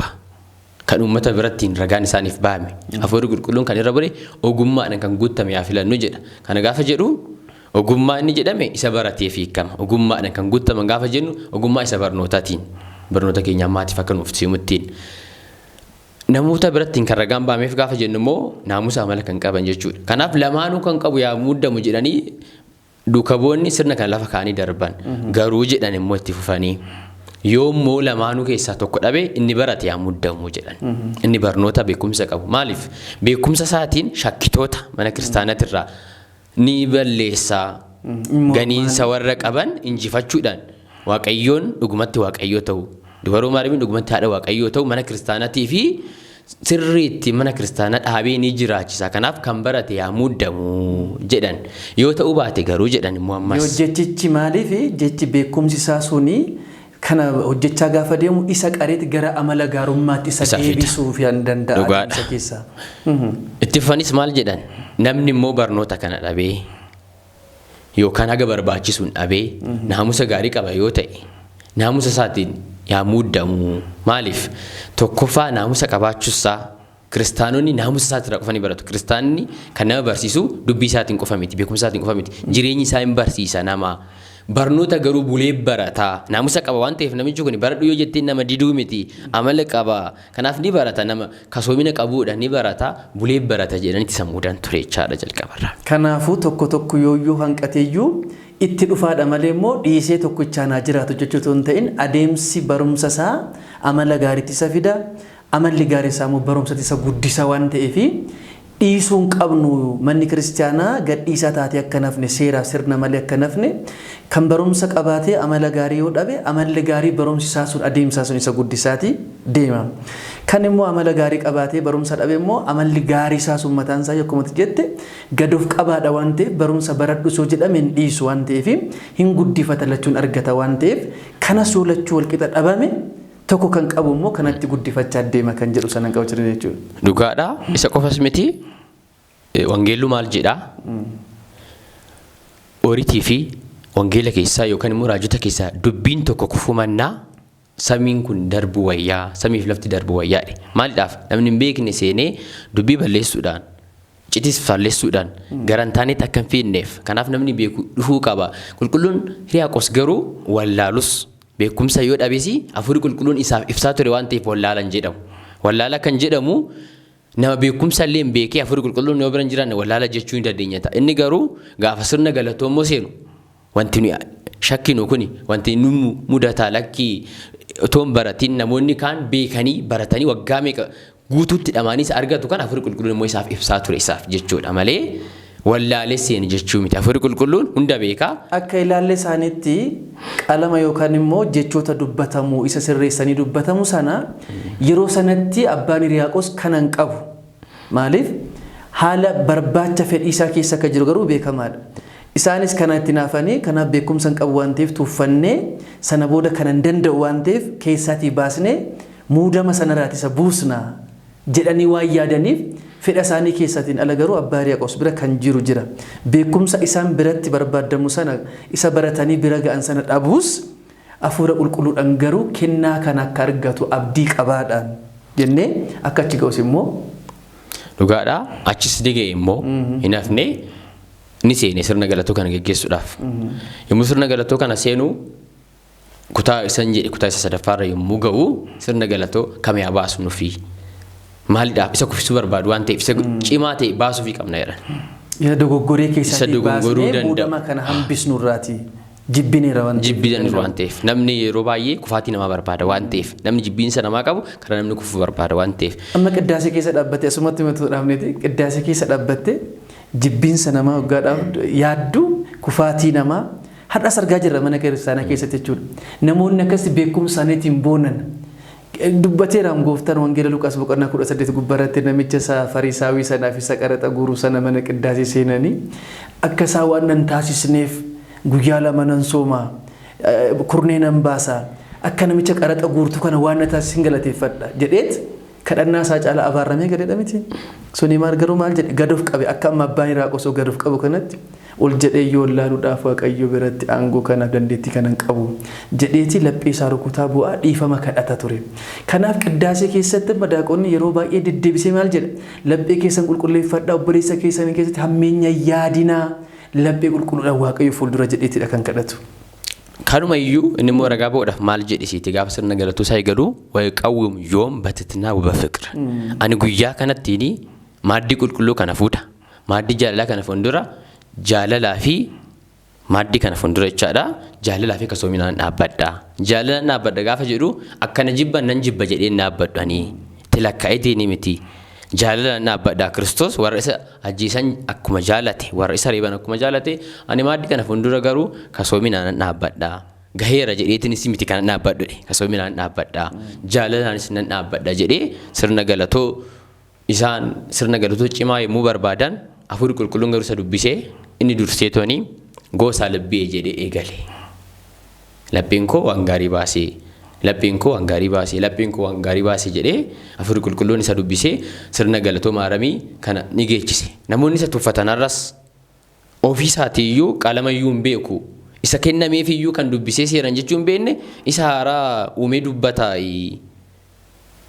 kan uummata birattiin ragaan isaaniif bahame Hafuurri Qulqulluun kan irra bare ogummaadhaan kan guutame yaa filannu jedha. Kana gaafa jedhu ogummaa inni jedhame isa baratee fi hiikama. Ogummaadhaan kan guutaman gaafa jennu ogummaa isa barnootaatiin barnoota keenya ammaatiif akka nuuf siimuttiin. Namoota birattiin kan ragaan bahameef gaafa jennu immoo naamusa amala kan qaban jechuudha. Kanaaf lamaanuu kan qabu yaa muddamu jedhanii duuka bu'oonni sirna kan lafa kaanii darban. Garuu jedhan immoo itti fufanii yoommoo lamaanuu keessaa tokko dhabe inni barate yaa muddamu jedhan. Inni barnoota beekumsa qabu. Maaliif beekumsa isaatiin shakkitoota mana kiristaanatirraa ni balleessaa ganiinsa warra qaban injifachuudhaan Waaqayyoon dhugumatti Waaqayyoo ta'u. Dubaroo Maariyaamiin dhugumatti haadha Waaqayyoo ta'u mana kiristaanatii fi sirriitti mana kiristaanaa dhaabee ni jiraachisa. Kanaaf kan barate yaa muddamu jedhan. Yoo ta'uu baate garuu jedhan immoo ammas. Yoo jechichi maaliif jechi beekumsi isaa suni kana hojjechaa gaafa deemu isa qareeti gara amala gaarummaatti isa deebisuuf hin danda'a isa keessa. Itti fufanis maal jedhan namni immoo barnoota kana dhabee yookaan haga barbaachisuun dhabee naamusa gaarii qaba yoo ta'e naamusa isaatiin yaa muddamu. Maaliif tokkoffaa naamusa qabaachuusaa kiristaanonni naamusa isaatirraa qofanii baratu. Kiristaanni kan nama barsiisu dubbii isaatiin qofa miti beekumsa isaatiin qofa miti jireenyi isaa hin barsiisa nama. Barnoota garuu bulee barataa naamusa qaba waan ta'eef namichi kun baradhu yoo jettee nama diduu miti amala qaba. Kanaaf ni barata nama kasoomina qabuudha ni barata bulee barata jedhanitti sammuudhaan ture jechaadha jalqabarraa. Kanaafuu tokko yooyyuu hanqateeyyuu itti dhufaadha malee immoo dhiisee tokkichaan haa jiraatu jechuutu hin ta'in adeemsi barumsa isaa amala gaariitti isa fida. Amalli gaarii isaa immoo barumsatti isa guddisa waan ta'eef dhiisuun qabnu manni kiristaanaa gadhiisaa taatee akka nafne seeraa sirna malee akka nafne kan barumsa qabaatee amala gaarii yoo dhabe amalli gaarii barumsi isaa sun adeemsaa sun isa guddisaati deema. Kan immoo amala gaarii qabaatee barumsa dhabe immoo amalli gaarii isaa sun mataan isaa akkuma jette gadoof qabaadha waan ta'eef barumsa baradhu soo jedhame hin dhiisu waan ta'eef hin guddifata lachuun argata waan ta'eef kana soolachuu walqixa dhabame tokko kan qabu immoo kanatti guddifachaa deema kan jedhu sanan qabu jiran jechuudha. Dhugaadha isa qofas miti wangeellu maal jedha oriitii fi wangeela keessaa yookaan immoo raajota keessaa dubbiin tokko kufumannaa samiin kun darbu wayyaa samiif lafti darbu wayyaadhe. Maaliidhaaf namni hin beekne seenee dubbii balleessuudhaan citis falleessuudhaan garantaanetti akka hin fiinneef kanaaf namni beeku dhufuu qaba. Qulqulluun Hiriyaaqoos garuu wallaalus beekumsa yoo dhabeesi Hafuurri Qulqulluun isaaf ibsaa ture waan ta'eef wallaalan jedhamu. Wallaala kan jedhamu nama beekumsa illee hin beekee Hafuurri Qulqulluun yoo bira hin jiraanne wallaala jechuu hin dandeenya ta'a. Inni garuu gaafa sirna galatoomoo seenu wanti nuyi shakkinu kuni wanti nu mudataa lakkii otoon baratiin namoonni kaan beekanii baratanii waggaa meeqa guutuutti dhamaanii isa argatu kan Hafuurri Qulqulluun immoo isaaf ibsaa ture isaaf jechuudha malee wallaalee seeni jechuu miti. Hafuurri Qulqulluun hunda beekaa. Akka ilaalle isaaniitti qalama yookaan immoo jechoota dubbatamu isa sirreessanii dubbatamu sana yeroo sanatti Abbaan Hiriyaaqoos kanan qabu. Maaliif haala barbaacha fedhii isaa keessa akka jiru garuu beekamaadha. Isaanis kana itti naafanii kanaaf beekumsa hin qabu waan ta'eef tuuffannee sana booda kanan danda'u waan ta'eef keessaatii baasnee muudama sanarraati isa buusna jedhanii waan yaadaniif fedha isaanii keessatiin ala garuu abbaa Hiriyaaqoos bira kan jiru jira. Beekumsa isaan biratti barbaadamu sana isa baratanii bira ga'an sana dhabuus hafuura qulqulluudhaan garuu kennaa kan akka argatu abdii qabaadhaan jennee akka achi ga'us immoo dhugaadha. Achis digee immoo hin hafne ni seene sirna galatoo kana geggeessuudhaaf. Yommuu sirna galatoo kana seenuu kutaa isan jedhe kutaa isa sadaffaarra yommuu ga'u sirna galatoo kamii haa baasu nufi maaliidhaaf isa kuffisuu barbaadu waan ta'eef isa cimaa ta'e baasuufii qabna jedhan. Yaa dogoggoree keessatti baasnee muudama kana hambisnu irraati. Jibbiniira waan ta'eef namni yeroo baay'ee kufaatii namaa barbaada waan ta'eef namni jibbiinsa namaa qabu karaa namni kufuu barbaada waan ta'eef. Amma qiddaasee keessa dhaabbatte asumatti matu dhaabneeti qiddaasee keessa dhaabbatte jibbiinsa namaa waggaadhaaf yaaddu kufaatii namaa har'as argaa jirra mana kiristaanaa keessatti jechuudha. Namoonni akkasii beekumsa isaaniitiin boonan dubbateeraan gooftaan wangeela Luqaas boqonnaa 18 gubbaratti namicha isaa Fariisaawii sanaaf isa qaraxa guuruu sana mana qiddaasee seenanii akka isaa waan nan taasisneef guyyaa lama nan soomaa kurnee nan baasaa akka namicha qaraxa guurtu kana waan na taasisin galateeffadha jedheet kadhannaa isaa caalaa abaarramee gadheedha miti. Suni maal garuu maal jedhe gadoof qabe akka amma abbaan Hiriyaaqoos gadoof qabu kanatti ol jedhee yoo laaluudhaaf Waaqayyo biratti aangoo kanaaf dandeettii kanan qabu jedheeti laphee isaa rukutaa bu'aa dhiifama kadhata ture. Kanaaf qiddaasee keessatti daaqonni yeroo baay'ee deddeebisee maal jedha laphee keessan qulqulleeffadhaa obboleessa keessan keessatti hammeenya yaadinaa laphee qulqulluudhaan Waaqayyo fuuldura jedheetidha kan kadhatu. Kanuma iyyuu inni immoo ragaa ba'uudhaaf maal jedhisiiti gaafa sirna galatoo isaa eegalu wayqawwim yoom batitinaa wa fiqr. Ani guyyaa kanattiin maaddii qulqulluu kana fuudha. Maaddii jaalalaa kana fuuldura jaalalaa fi maaddii kana fuuldura jechaadha. Jaalalaa fi kasoominaan dhaabbadha. Jaalalaan dhaabbadha gaafa jedhu akkana jibban nan jibba jedhee dhaabbadhanii tilakkaa'eetiin miti. Jaalalaan dhaabbadha. Kiristoos warra isa ajjeesan akkuma jaalate warra isa reeban akkuma jaalate ani maaddii kana fuuldura garuu kasoominaan dhaabbadha. Gaheera jedheetinis miti kana dhaabbadhu kasoominaan dhaabbadha. Jaalalaanis nan dhaabbadha jedhee sirna galatoo isaan sirna galatoo cimaa yommuu barbaadan hafuurri qulqulluun garuu isa dubbisee inni dursee tooni goosaa labbee jedhee eegale. Lapheen koo waan gaarii baasee lapheen koo waan gaarii baasee lapheen koo waan gaarii baasee jedhee hafuurri qulqulluun isa dubbisee sirna galatoo maaramii kana ni geechise. Namoonni isa tuffatan har'as ofii isaatiiyyuu qalamayyuu hin beeku. Isa kennameefiyyuu kan dubbisee seeran jechuun beekne isa haaraa uumee dubbataa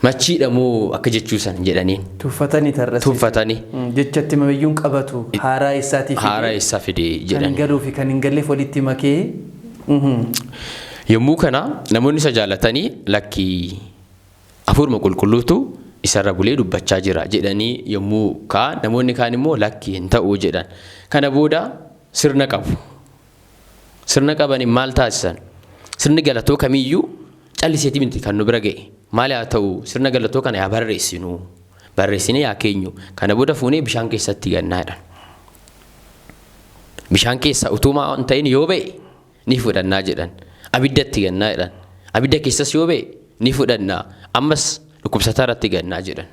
machiidhamoo akka jechuusan jedhaniin. Tuffatanii tarrasi. Tuffatanii. Jechatti mayyuun qabatu haaraa isaatiif. Haaraa isaa fidee jedhani. Kan galuu fi kan hin galleef walitti makee. Yommuu kana namoonni isa jaalatanii lakkii hafuuruma qulqulluutu isarra bulee dubbachaa jira jedhanii yommuu ka'an namoonni kaan immoo lakkii hin ta'uu jedhan. Kana booda sirna qabu. Sirna qabanii maal taasisan? Sirni galatoo kamiyyuu calliseetii miti kan nu bira ga'e. Maali haa ta'u sirna galatoo kana yaa barreessinu. Barreessinee yaa keenyu. Kana booda fuunee bishaan keessatti gannaadha. Bishaan keessa utumaa hin ta'in yoo ba'e ni fudhannaa jedhan. Abiddatti gannaa jedhan. Abidda keessas yoo ba'e ni fudhannaa. Ammas dhukkubsataa irratti gannaa jedhan.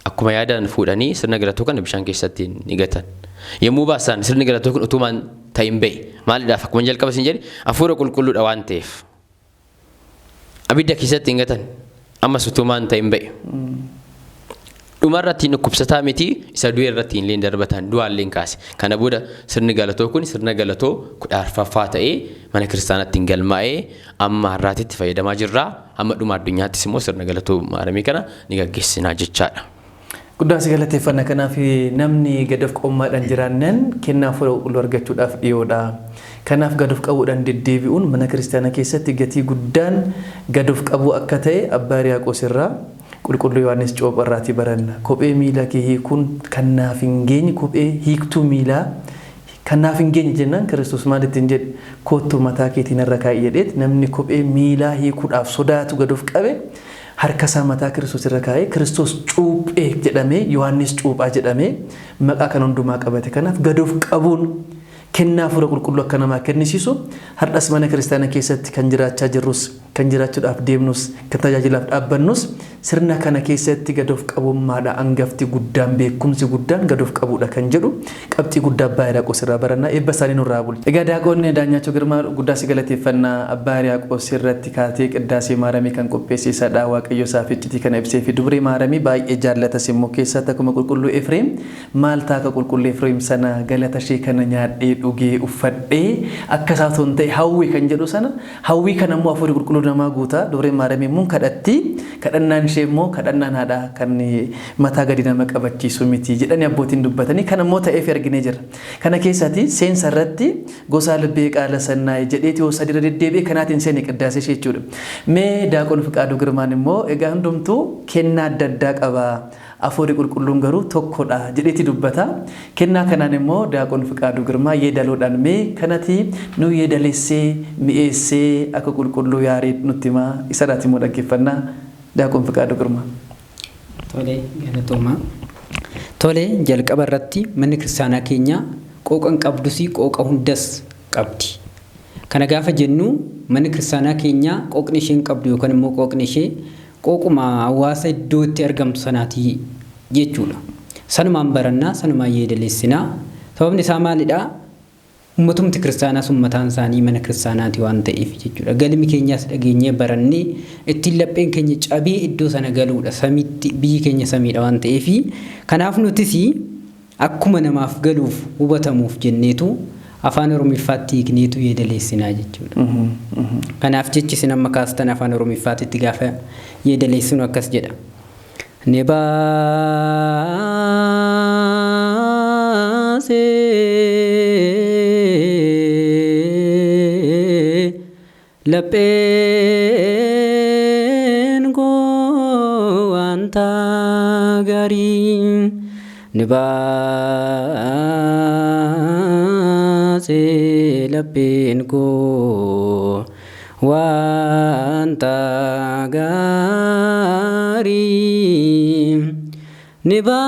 Akkuma yaadan fuudhanii sirna galatoo kana bishaan keessatti ni gatan. Yommuu baasan sirni galatoo kun utumaan ta'in ba'e. Maaliidhaaf akkuma jalqaba isin jedhe hafuura qulqulluudha waan ta'eef. Abidda keessatti hin gatan. Ammas utumaan ta'in ba'e. Dhumarratti dhukkubsataa miti isa du'e irratti illee darbatan du'aallee kaase. Kana booda sirni galatoo kun sirna galatoo 14ffaa ta'ee mana kiristaanaatti galmaa'ee amma har'aatitti fayyadamaa jirra. Amma dhuma addunyaattis immoo sirna galatoo maaramii kana ni gaggeessinaa jechaadha. Guddaas galateeffannaa kanaaf namni gadoof qommaadhaan jiraannan kennaa hafuura qulqulluu argachuudhaaf dhiyoodha. Kanaaf gadoof qabuudhaan deddeebi'uun mana kiristaanaa keessatti gatii guddaan gadoof qabu akka ta'e abbaa Hiriyaaqoos irraa qulqulluu Yohaannis Coopharraatii baranna. Kophee miila kee hiikuun kan naaf hin geenye kophee hiiktuu miilaa kan naaf hin geenye jennaan Kiristoos maal ittiin jedhe kottuu mataa keetiin irra kaa'e jedheet namni kophee miilaa hiikuudhaaf sodaatu gadoof qabe harka isaa mataa Kiristoos irra kaa'e Kiristoos cuuphee jedhamee Yohaannis cuuphaa jedhamee maqaa kan hundumaa qabate. Kanaaf gadoof qabuun kennaa hafuura qulqulluu akka namaa kennisiisu har'as mana kiristaanaa keessatti kan jiraachaa jirrus kan jiraachuudhaaf deemnus kan tajaajilaaf dhaabbannus sirna kana keessatti gad of qabummaadha hangafti guddaan beekumsi guddaan gad of qabuudha kan jedhu qabxii guddaa Abbaa Hiriyaaqoos irraa barannaa eebba isaanii nurraa bulu. Egaa Daaqoon Daanyachoo Girmaa guddaa si galateeffannaa Abbaa Hiriyaaqoos irratti kaatee qiddaasee maaramii kan qopheessisadha Waaqayyo isaaf iccitii kana ibsee fi dubree maaramii baay'ee jaallatas immoo keessatti akkuma qulqulluu Efreem maal taaka qulqulluu Efreem sana galata ishee kana nyaadhee dhugee uffadhee akka isaa ton ta'e hawwi kan jedhu sana hawwi kana immoo afurii qulqulluu namaa guutaa dubree maaramii immoo kadhatti kadhannaan ishee immoo kadhannaan haadha kan mataa gadi nama qabachiisu miti jedhanii abbootiin dubbatanii kana immoo ta'eef arginee jira. Kana keessatti seensa irratti gosa albee qaala sannaa'e jedheeti yoo sadira deddeebi'e kanaatiin seeni qiddaasee ishee jechuudha. Mee Daaqoon Fiqaaduu Girmaan immoo egaa hundumtuu kennaa adda addaa qaba. Afurii qulqulluun garuu tokkodha jedheeti dubbata. Kennaa kanaan immoo Daaqoon Fiqaaduu Girmaa yeedaloodhaan mee kanatti nu yeedalessee mi'eessee akka qulqulluu yaarii nutti himaa isarraati immoo dhaggeeffannaa Daaqoon Fiqaaduu Girmaa. Tole galatooma. Tole jalqaba irratti manni kiristaanaa keenya qooqan qabdusi qooqa hundas qabdi. Kana gaafa jennu manni kiristaanaa keenya qooqni ishee hin qabdu yookaan immoo qooqni ishee qooquma hawaasa iddoo itti argamtu sanaati jechuudha. Sanumaan barannaa sanumaan yeedaleessinaa. Sababni isaa maalidhaa? Ummatumti kiristaanaas ummataan isaanii mana kiristaanaati waan ta'eef jechuudha. Galmi keenyaas dhageenyee barannee ittiin lapheen keenya cabee iddoo sana galuudha. Samiitti biyyi keenya samiidha waan ta'eef kanaaf nutis akkuma namaaf galuuf hubatamuuf jenneetu afaan Oromiffaatti hiikneetu yeedaleessinaa jechuudha. Kanaaf jechi isin amma kaastan afaan Oromiffaatti gaafa yeedaleessinu akkas jedha. Lapheen koo wanta gaarii ni baasee lapheen koo wanta gaarii ni baasee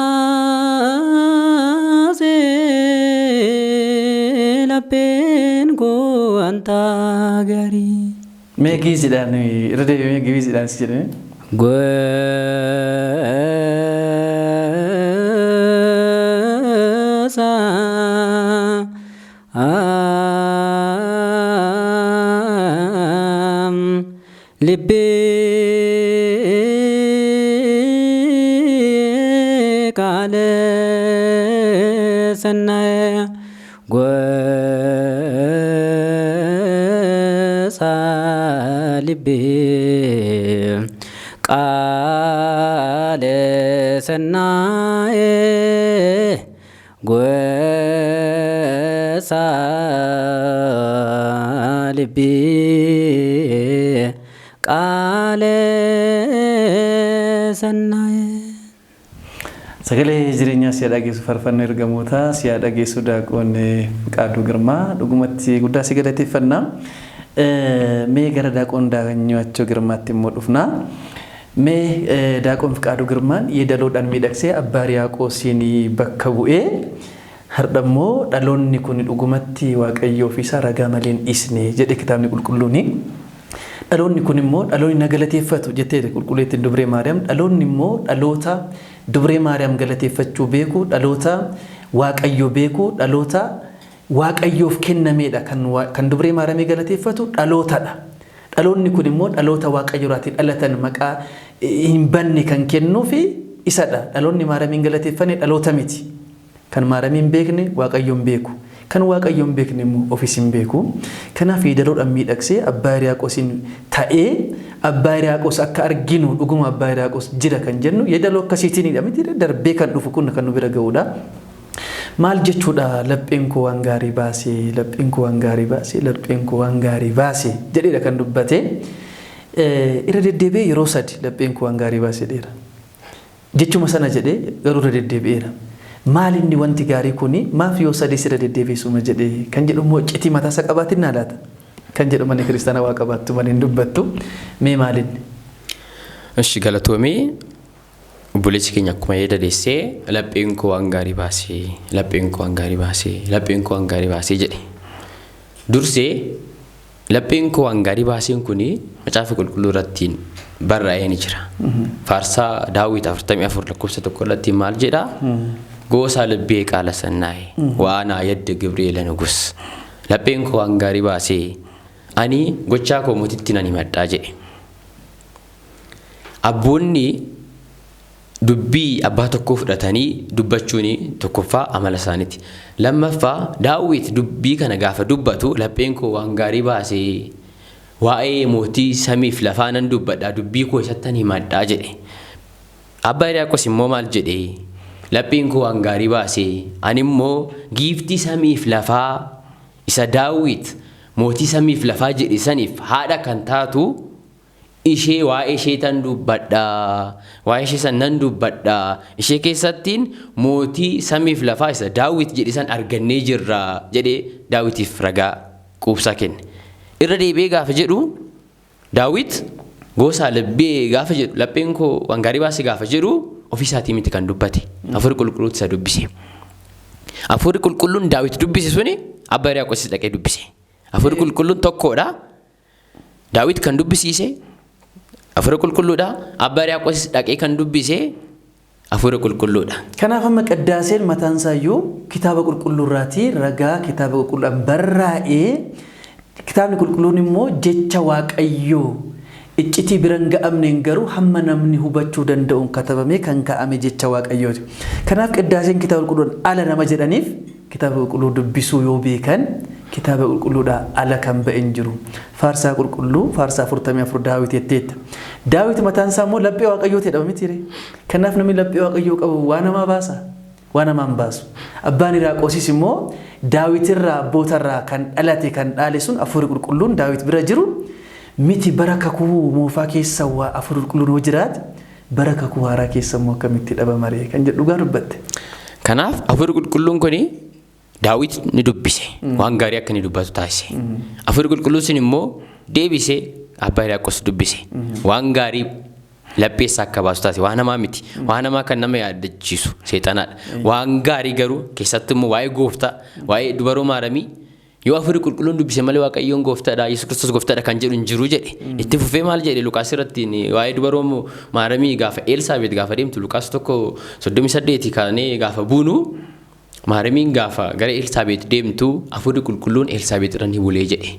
lapheen koo wanta gaarii. Mee giizidhaan irra deebi'ee giizidhaan si jedhame. Gosa libbee qaala sannaa'e libbee qaala sannaa'e gosa libbee qaala sannaa'e. Sagalee jireenyaa si'a dhageessu faarfannaa ergamoota si'a dhageessu Daaqoon Fiqaaduu Girmaa dhugumatti guddaa si galateeffannaa. Mee gara Daaqoon Daanyachoo Girmaatti immoo dhufnaa. Mee Daaqoon Fiqaaduu Girmaan yeedaloodhaan miidhagsee Abbaa Hiriyaaqoosiin bakka bu'ee har'a immoo dhaloonni kun dhugumatti Waaqayyoo ofiisaa ragaa malee hin dhiisne jedhe kitaabni qulqulluuni. Dhaloonni kun immoo dhaloonni na galateeffatu jettee qulqulleettiin Dubree Maariyaam dhaloonni immoo dhaloota Dubree Maariyaam galateeffachuu beeku dhaloota Waaqayyoo beeku dhaloota Waaqayyoof kennameedha kan Dubree Maariyaam galateeffatu dhalootadha. Dhaloonni kun immoo dhaloota Waaqayyooraatiin dhalatan maqaa hin banne kan kennuufi isadha. Dhaloonni Maariyaam galateeffane dhaloota miti. Kan Maariyaam beekne Waaqayyoon beeku. Kan Waaqayyoon beekne immoo ofiis hin beeku. Kanaaf yeedaloodhaan miidhagsee Abbaa Hiriyaaqoosiin ta'ee Abbaa Hiriyaaqoos akka arginu dhuguma Abbaa Hiriyaaqoos jira kan jennu yeedaloo akkasiitiinidha miti darbee kan dhufu kun kan nu bira ga'uudha. Maal jechuudha lapheen koo waan gaarii baasee lapheen koo waan gaarii baasee lapheen koo waan gaarii baasee jedheedha kan dubbate. Irra deddeebi'ee yeroo sadi lapheen koo waan gaarii baasee dheera. Jechuma sana jedhee garuu irra deddeebi'eera. Maal inni wanti gaarii kuni maaf yoo sadii irra deddeebi'eessuma jedhee kan jedhu immoo iccitii mataa isaa qabaatiin naa laata. Kan jedhu manni kiristaanaa waa qabaattu malee hin dubbattu. Mee maalinni? Eshi galatoomii obboleessi keenya akkuma yeedaleessee lapheen koo waan gaarii baasee lapheen koo waan gaarii baasee lapheen koo waan gaarii baasee jedhe. Dursee lapheen koo waan gaarii baaseen kuni macaafa qulqulluu irratti barraa'ee ni jira. Faarsaa Daawit 44 lakkoofsa 1 irratti maal jedha? Goosaa libbee qaala sannaa'e waanaa yadda Gibriil nugus. Lapheen koo waan gaarii baasee ani gochaa koo mootitti nan himadhaa jedhe. Abboonni dubbii abbaa tokkoo fudhatanii dubbachuun tokkoffaa amala isaaniiti. Lammaffaa Daawit dubbii kana gaafa dubbatu lapheen koo waan gaarii baasee waa'ee mootii samiif lafaa nan dubbadhaa dubbii koo isattan himadhaa jedhe. Abbaa Hiriyaaqos immoo maal jedhe? Lapheen koo waan gaarii baasee ani immoo giiftii samiif lafaa isa Daawit mootii samiif lafaa jedhe saniif haadha kan taatu ishee waa'ee ishee tan dubbadhaa waa'ee ishee san nan dubbadhaa ishee keessattiin mootii samiif lafaa isa Daawit jedhe san argannee jirra jedhee Daawitiif ragaa quubsaa kenne. Irra deebi'ee gaafa jedhu Daawit goosaa libbee gaafa jedhu lapheen koo waan gaarii baasee gaafa jedhu ofii isaatii miti kan dubbate. Hafuurri qulqulluutu isa dubbise. Hafuurri qulqulluun Daawit dubbise suni Abbaa Hiriyaaqosis dhaqee dubbise. Hafuurri qulqulluun tokkodha. Daawit kan dubbisiise Hafuura qulqulluudha. Abbaa Hiriyaaqosis dhaqee kan dubbise Hafuura qulqulluudha. Kanaaf amma qaddaaseen mataan isaayyuu kitaaba qulqulluurraatii ragaa kitaaba qulqulluudhaan barraa'ee kitaabni qulqulluun immoo jecha Waaqayyoo iccitii biran ga'amneen garuu hamma namni hubachuu danda'uun katabamee kan kaa'ame jecha Waaqayyooti. Kanaaf qaddaaseen kitaaba qulqulluudhaan ala nama jedhaniif kitaaba qulqulluu dubbisuu yoo beekan kitaaba qulqulluudhaan ala kan ba'een jiru. Faarsaa qulqulluu faarsaa 44 Daawit jetteetta. Daawit mataan isaa immoo laphee Waaqayyooti jedhama mitiire. Kanaaf namni laphee Waaqayyoo qabu waan namaa baasa. Waan namaan baasu. Abbaan Hiriyaaqosis immoo Daawitirraa abbootarraa kan dhalate kan dhaale sun Hafuurri qulqulluun Daawit bira jiru miti bara kakuu moofaa keessa waa Hafuurri qulqulluun hoo jiraate bara kakuu haaraa keessa immoo akkamitti dhabamaree kan jedhu dhugaa dubbatte. Kanaaf Hafuurri qulqulluun kuni Daawit ni dubbise waan gaarii akka ni dubbatu taasise. Hafuurri qulqulluun sun immoo deebisee Abbaa Hiriyaaqos dubbise waan gaarii lapheessa akka baasu taasise. Waan namaa miti. Waan namaa kan nama yaadachiisu seexanaadha. Waan gaarii garuu keessattuu immoo waa'ee gooftaa waa'ee dubaroo maaramii yoo Hafuurri qulqulluun dubbise malee Waaqayyoon gooftaadha Yesuus Kiristoos gooftaadha kan jedhu hin jiru jedhe. Itti fufee maal jedhe Luqaas irratti waa'ee dubaroo maaramii gaafa Elsaabeet gaafa deemtu Luqaas 1:38 kaanee gaafa buunu Maaramiin gaafa gara Elsaabeet deemtu Hafuurri qulqulluun Elsaabeet irra ni bulee jedhe.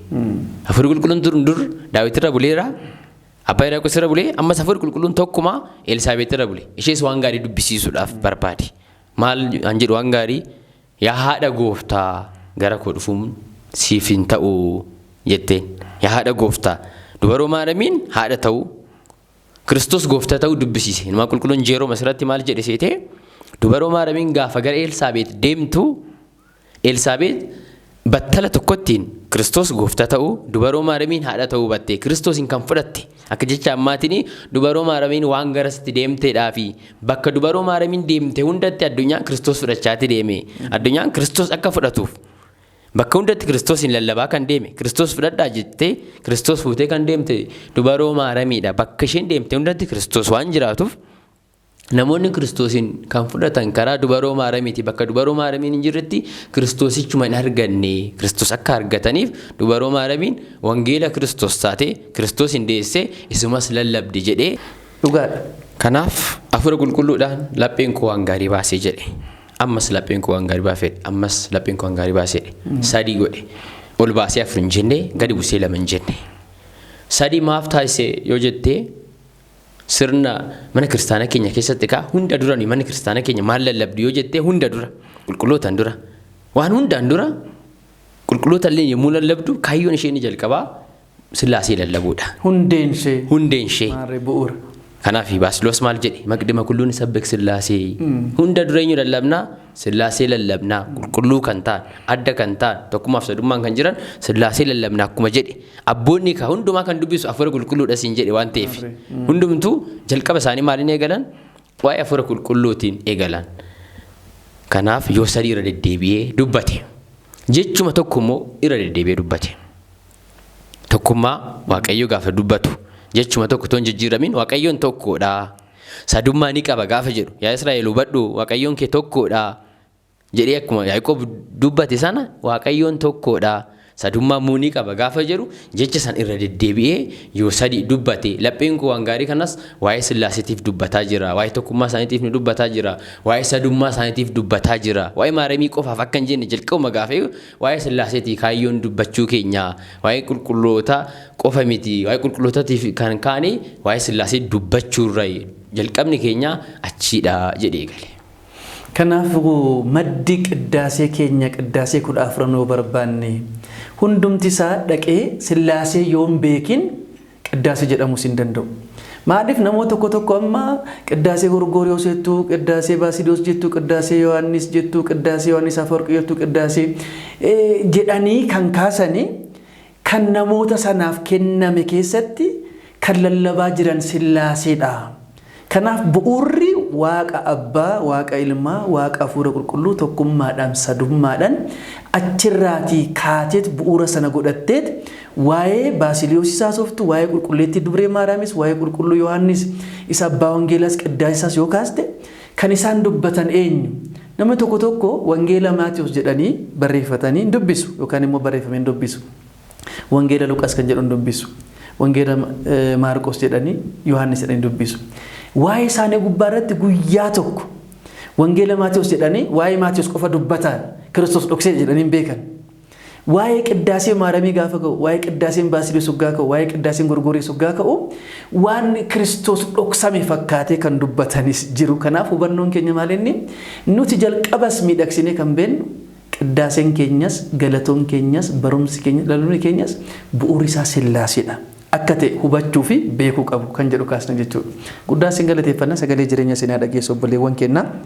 Hafuurri qulqulluun dur Daawit irra buleera. Abbaa Hiriyaaqos irra bulee ammas Hafuurri qulqulluun tokkuma Elsaabeet irra bule. Ishees waan gaarii dubbisiisuudhaaf barbaade. Maal an jedhu waan gaarii yaa haadha gooftaa gara koo dhufuun siif hin ta'u jetteen. Yaa haadha gooftaa dubaroo Maaramiin haadha ta'u Kiristoos gooftaa ta'u dubbisiise. Ilmaa qulqulluun Jeeroo Masirratti maal jedhe seetee dubaroo Maaramiin gaafa gara Elsaabeet deemtu Elsaabeet battala tokkottiin Kiristoos gooftaa ta'u dubaroo Maaramiin haadha ta'uu battee Kiristoosin kan fudhatte akka jecha ammaatiin dubaroo Maaramiin waan garasitti deemteedhaa fi bakka dubaroo Maaramiin deemte hundatti addunyaan Kiristoos fudhachaati deeme. Addunyaan Kiristoos akka fudhatuuf bakka hundatti Kiristoosin lallabaa kan deeme Kiristoos fudhadhaa jettee Kiristoos fuutee kan deemte dubaroo Maaramiidha. Bakka isheen deemte hundatti Kiristoos waan jiraatuuf namoonni Kiristoosin kan fudhatan karaa dubaroo Maaramiiti. Bakka dubaroo Maaramiin hin jirretti Kiristoosichuma hin arganne. Kiristoos akka argataniif dubaroo Maaramiin wangeela Kiristoos taate Kiristoosin deessee isumas lallabdi jedhee dhugaadha. Kanaaf Hafuura qulqulluudhaan lapheen koo waan gaarii baasee jedhe. Ammas lapheen koo waan gaarii baasee ammas lapheen koo waan gaarii baasee sadii godhe. Ol baasee afur hin jenne gadi buusee lama hin jenne. Sadii maaf taasise yoo jettee sirna mana kiristaanaa keenya keessatti ka hunda dura ni mana kiristaanaa keenya maal lallabdi yoo jettee hunda dura qulqullootaan dura waan hundaan dura qulqulloota illee yommuu lallabdu kaayyoon ishee ni jalqabaa Sillaasee lallabuudha. Hundeen ishee maarree bu'uura. Kanaaf Baasiloos maal jedhe maqdima kulluun sabbek Sillaasee hunda dura eenyu lallabnaa Sillaasee lallabnaa qulqulluu kan ta'an adda kan ta'an tokkummaaf sadummaan kan jiran Sillaasee lallabnaa akkuma jedhe abboonni ka hundumaa kan dubbisu Hafuura qulqulluudha siin jedhe waan ta'eef hundumtuu jalqaba isaanii maaliin eegalan waa'ee Hafuura qulqulluutiin eegalan. Kanaaf yoo sadii irra deddeebi'ee dubbate jechuma tokko immoo irra deddeebi'ee dubbate tokkummaa Waaqayyo gaafa dubbatu jechuma tokko toon jijjiiramin Waaqayyoon tokkodha. Sadummaa ni qaba gaafa jedhu yaa Israa'el hubadhu Waaqayyoon kee tokkodha jedhee akkuma Yaaqoob dubbate sana Waaqayyoon tokkodha. sadummaa muunii qaba gaafa jedhu jecha san irra deddeebi'ee yoo sadi dubbate lapheen koo waan gaarii kanas waa'ee Sillaaseetiif dubbataa jira waa'ee tokkummaa isaaniitiif ni dubbataa jira waa'ee sadummaa isaaniitiif dubbataa jira waa'ee Maariyaamii qofaaf akka hin jenne jalqabuma gaafa waa'ee Sillaaseetii kaayyoon dubbachuu keenya waa'ee qulqulloota qofa miti waa'ee qulqullootaatiif kan kaane waa'ee Sillaasee dubbachuurra jalqabni keenya achiidha jedhee gale. Kanaafuu maddi qiddaasee keenya qiddaasee 14 yoo barbaanne hundumti isaa dhaqee Sillaasee yoon beekin qiddaasee jedhamus hin danda'u. Maaliif namoota tokko amma qiddaasee Gorgoriyoos jettu qiddaasee Baasiiliyoos jettu qiddaasee Yohaannis jettu qiddaasee Yohaannis Afawarqii jettu qiddaasee jedhanii kan kaasanii kan namoota sanaaf kenname keessatti kan lallabaa jiran Sillaaseedha. Kanaaf bu'uurri Waaqa Abbaa, Waaqa Ilmaa, Waaqa Hafuura Qulqulluu tokkummaadhaan sadummaadhaan achirraatii kaateet bu'uura sana godhatteet waa'ee Baasiiliyoos isaa softu waa'ee qulqulleettii Dubree Maariyaamis waa'ee qulqulluu Yohaannis isa abbaa wangeelaas qiddaasisaas yoo kaaste kan isaan dubbatan eenyu? Nama tokko wangeela Maatiyos jedhanii barreeffatanii dubbisu yookaan immoo barreeffameen dubbisu. Wangeela Luqaas kan jedhu dubbisu. Wangeela Maarqos jedhanii Yohaannis jedhanii dubbisu. Waa'ee isaanii gubbaa irratti guyyaa tokko wangeela Maatiyos jedhanii waa'ee Maatiyos qofa dubbataan Kiristoos dhoksee jedhanii beekan. Waa'ee qiddaasee Maariyaamii gaafa ka'u, waa'ee qiddaaseen Baasiiliyoos gaafa ka'u, waa'ee qiddaaseen Gorgoriyoos gaafa ka'u waan Kiristoos dhoksame fakkaatee kan dubbatanis jiru. Kanaaf hubannoon keenya maalinni nuti jalqabas miidhagsinee kan beennu qiddaaseen keenyas galatoon keenyas barumsi keenya dhalli keenyas bu'uuri isaa Sillaaseedha. Akka ta'e hubachuu fi beekuu qabu kan jedhu kaasna jechuudha. Guddaa isin galateeffannaa sagalee jireenya isinii dhageessu obboleewwan keenna.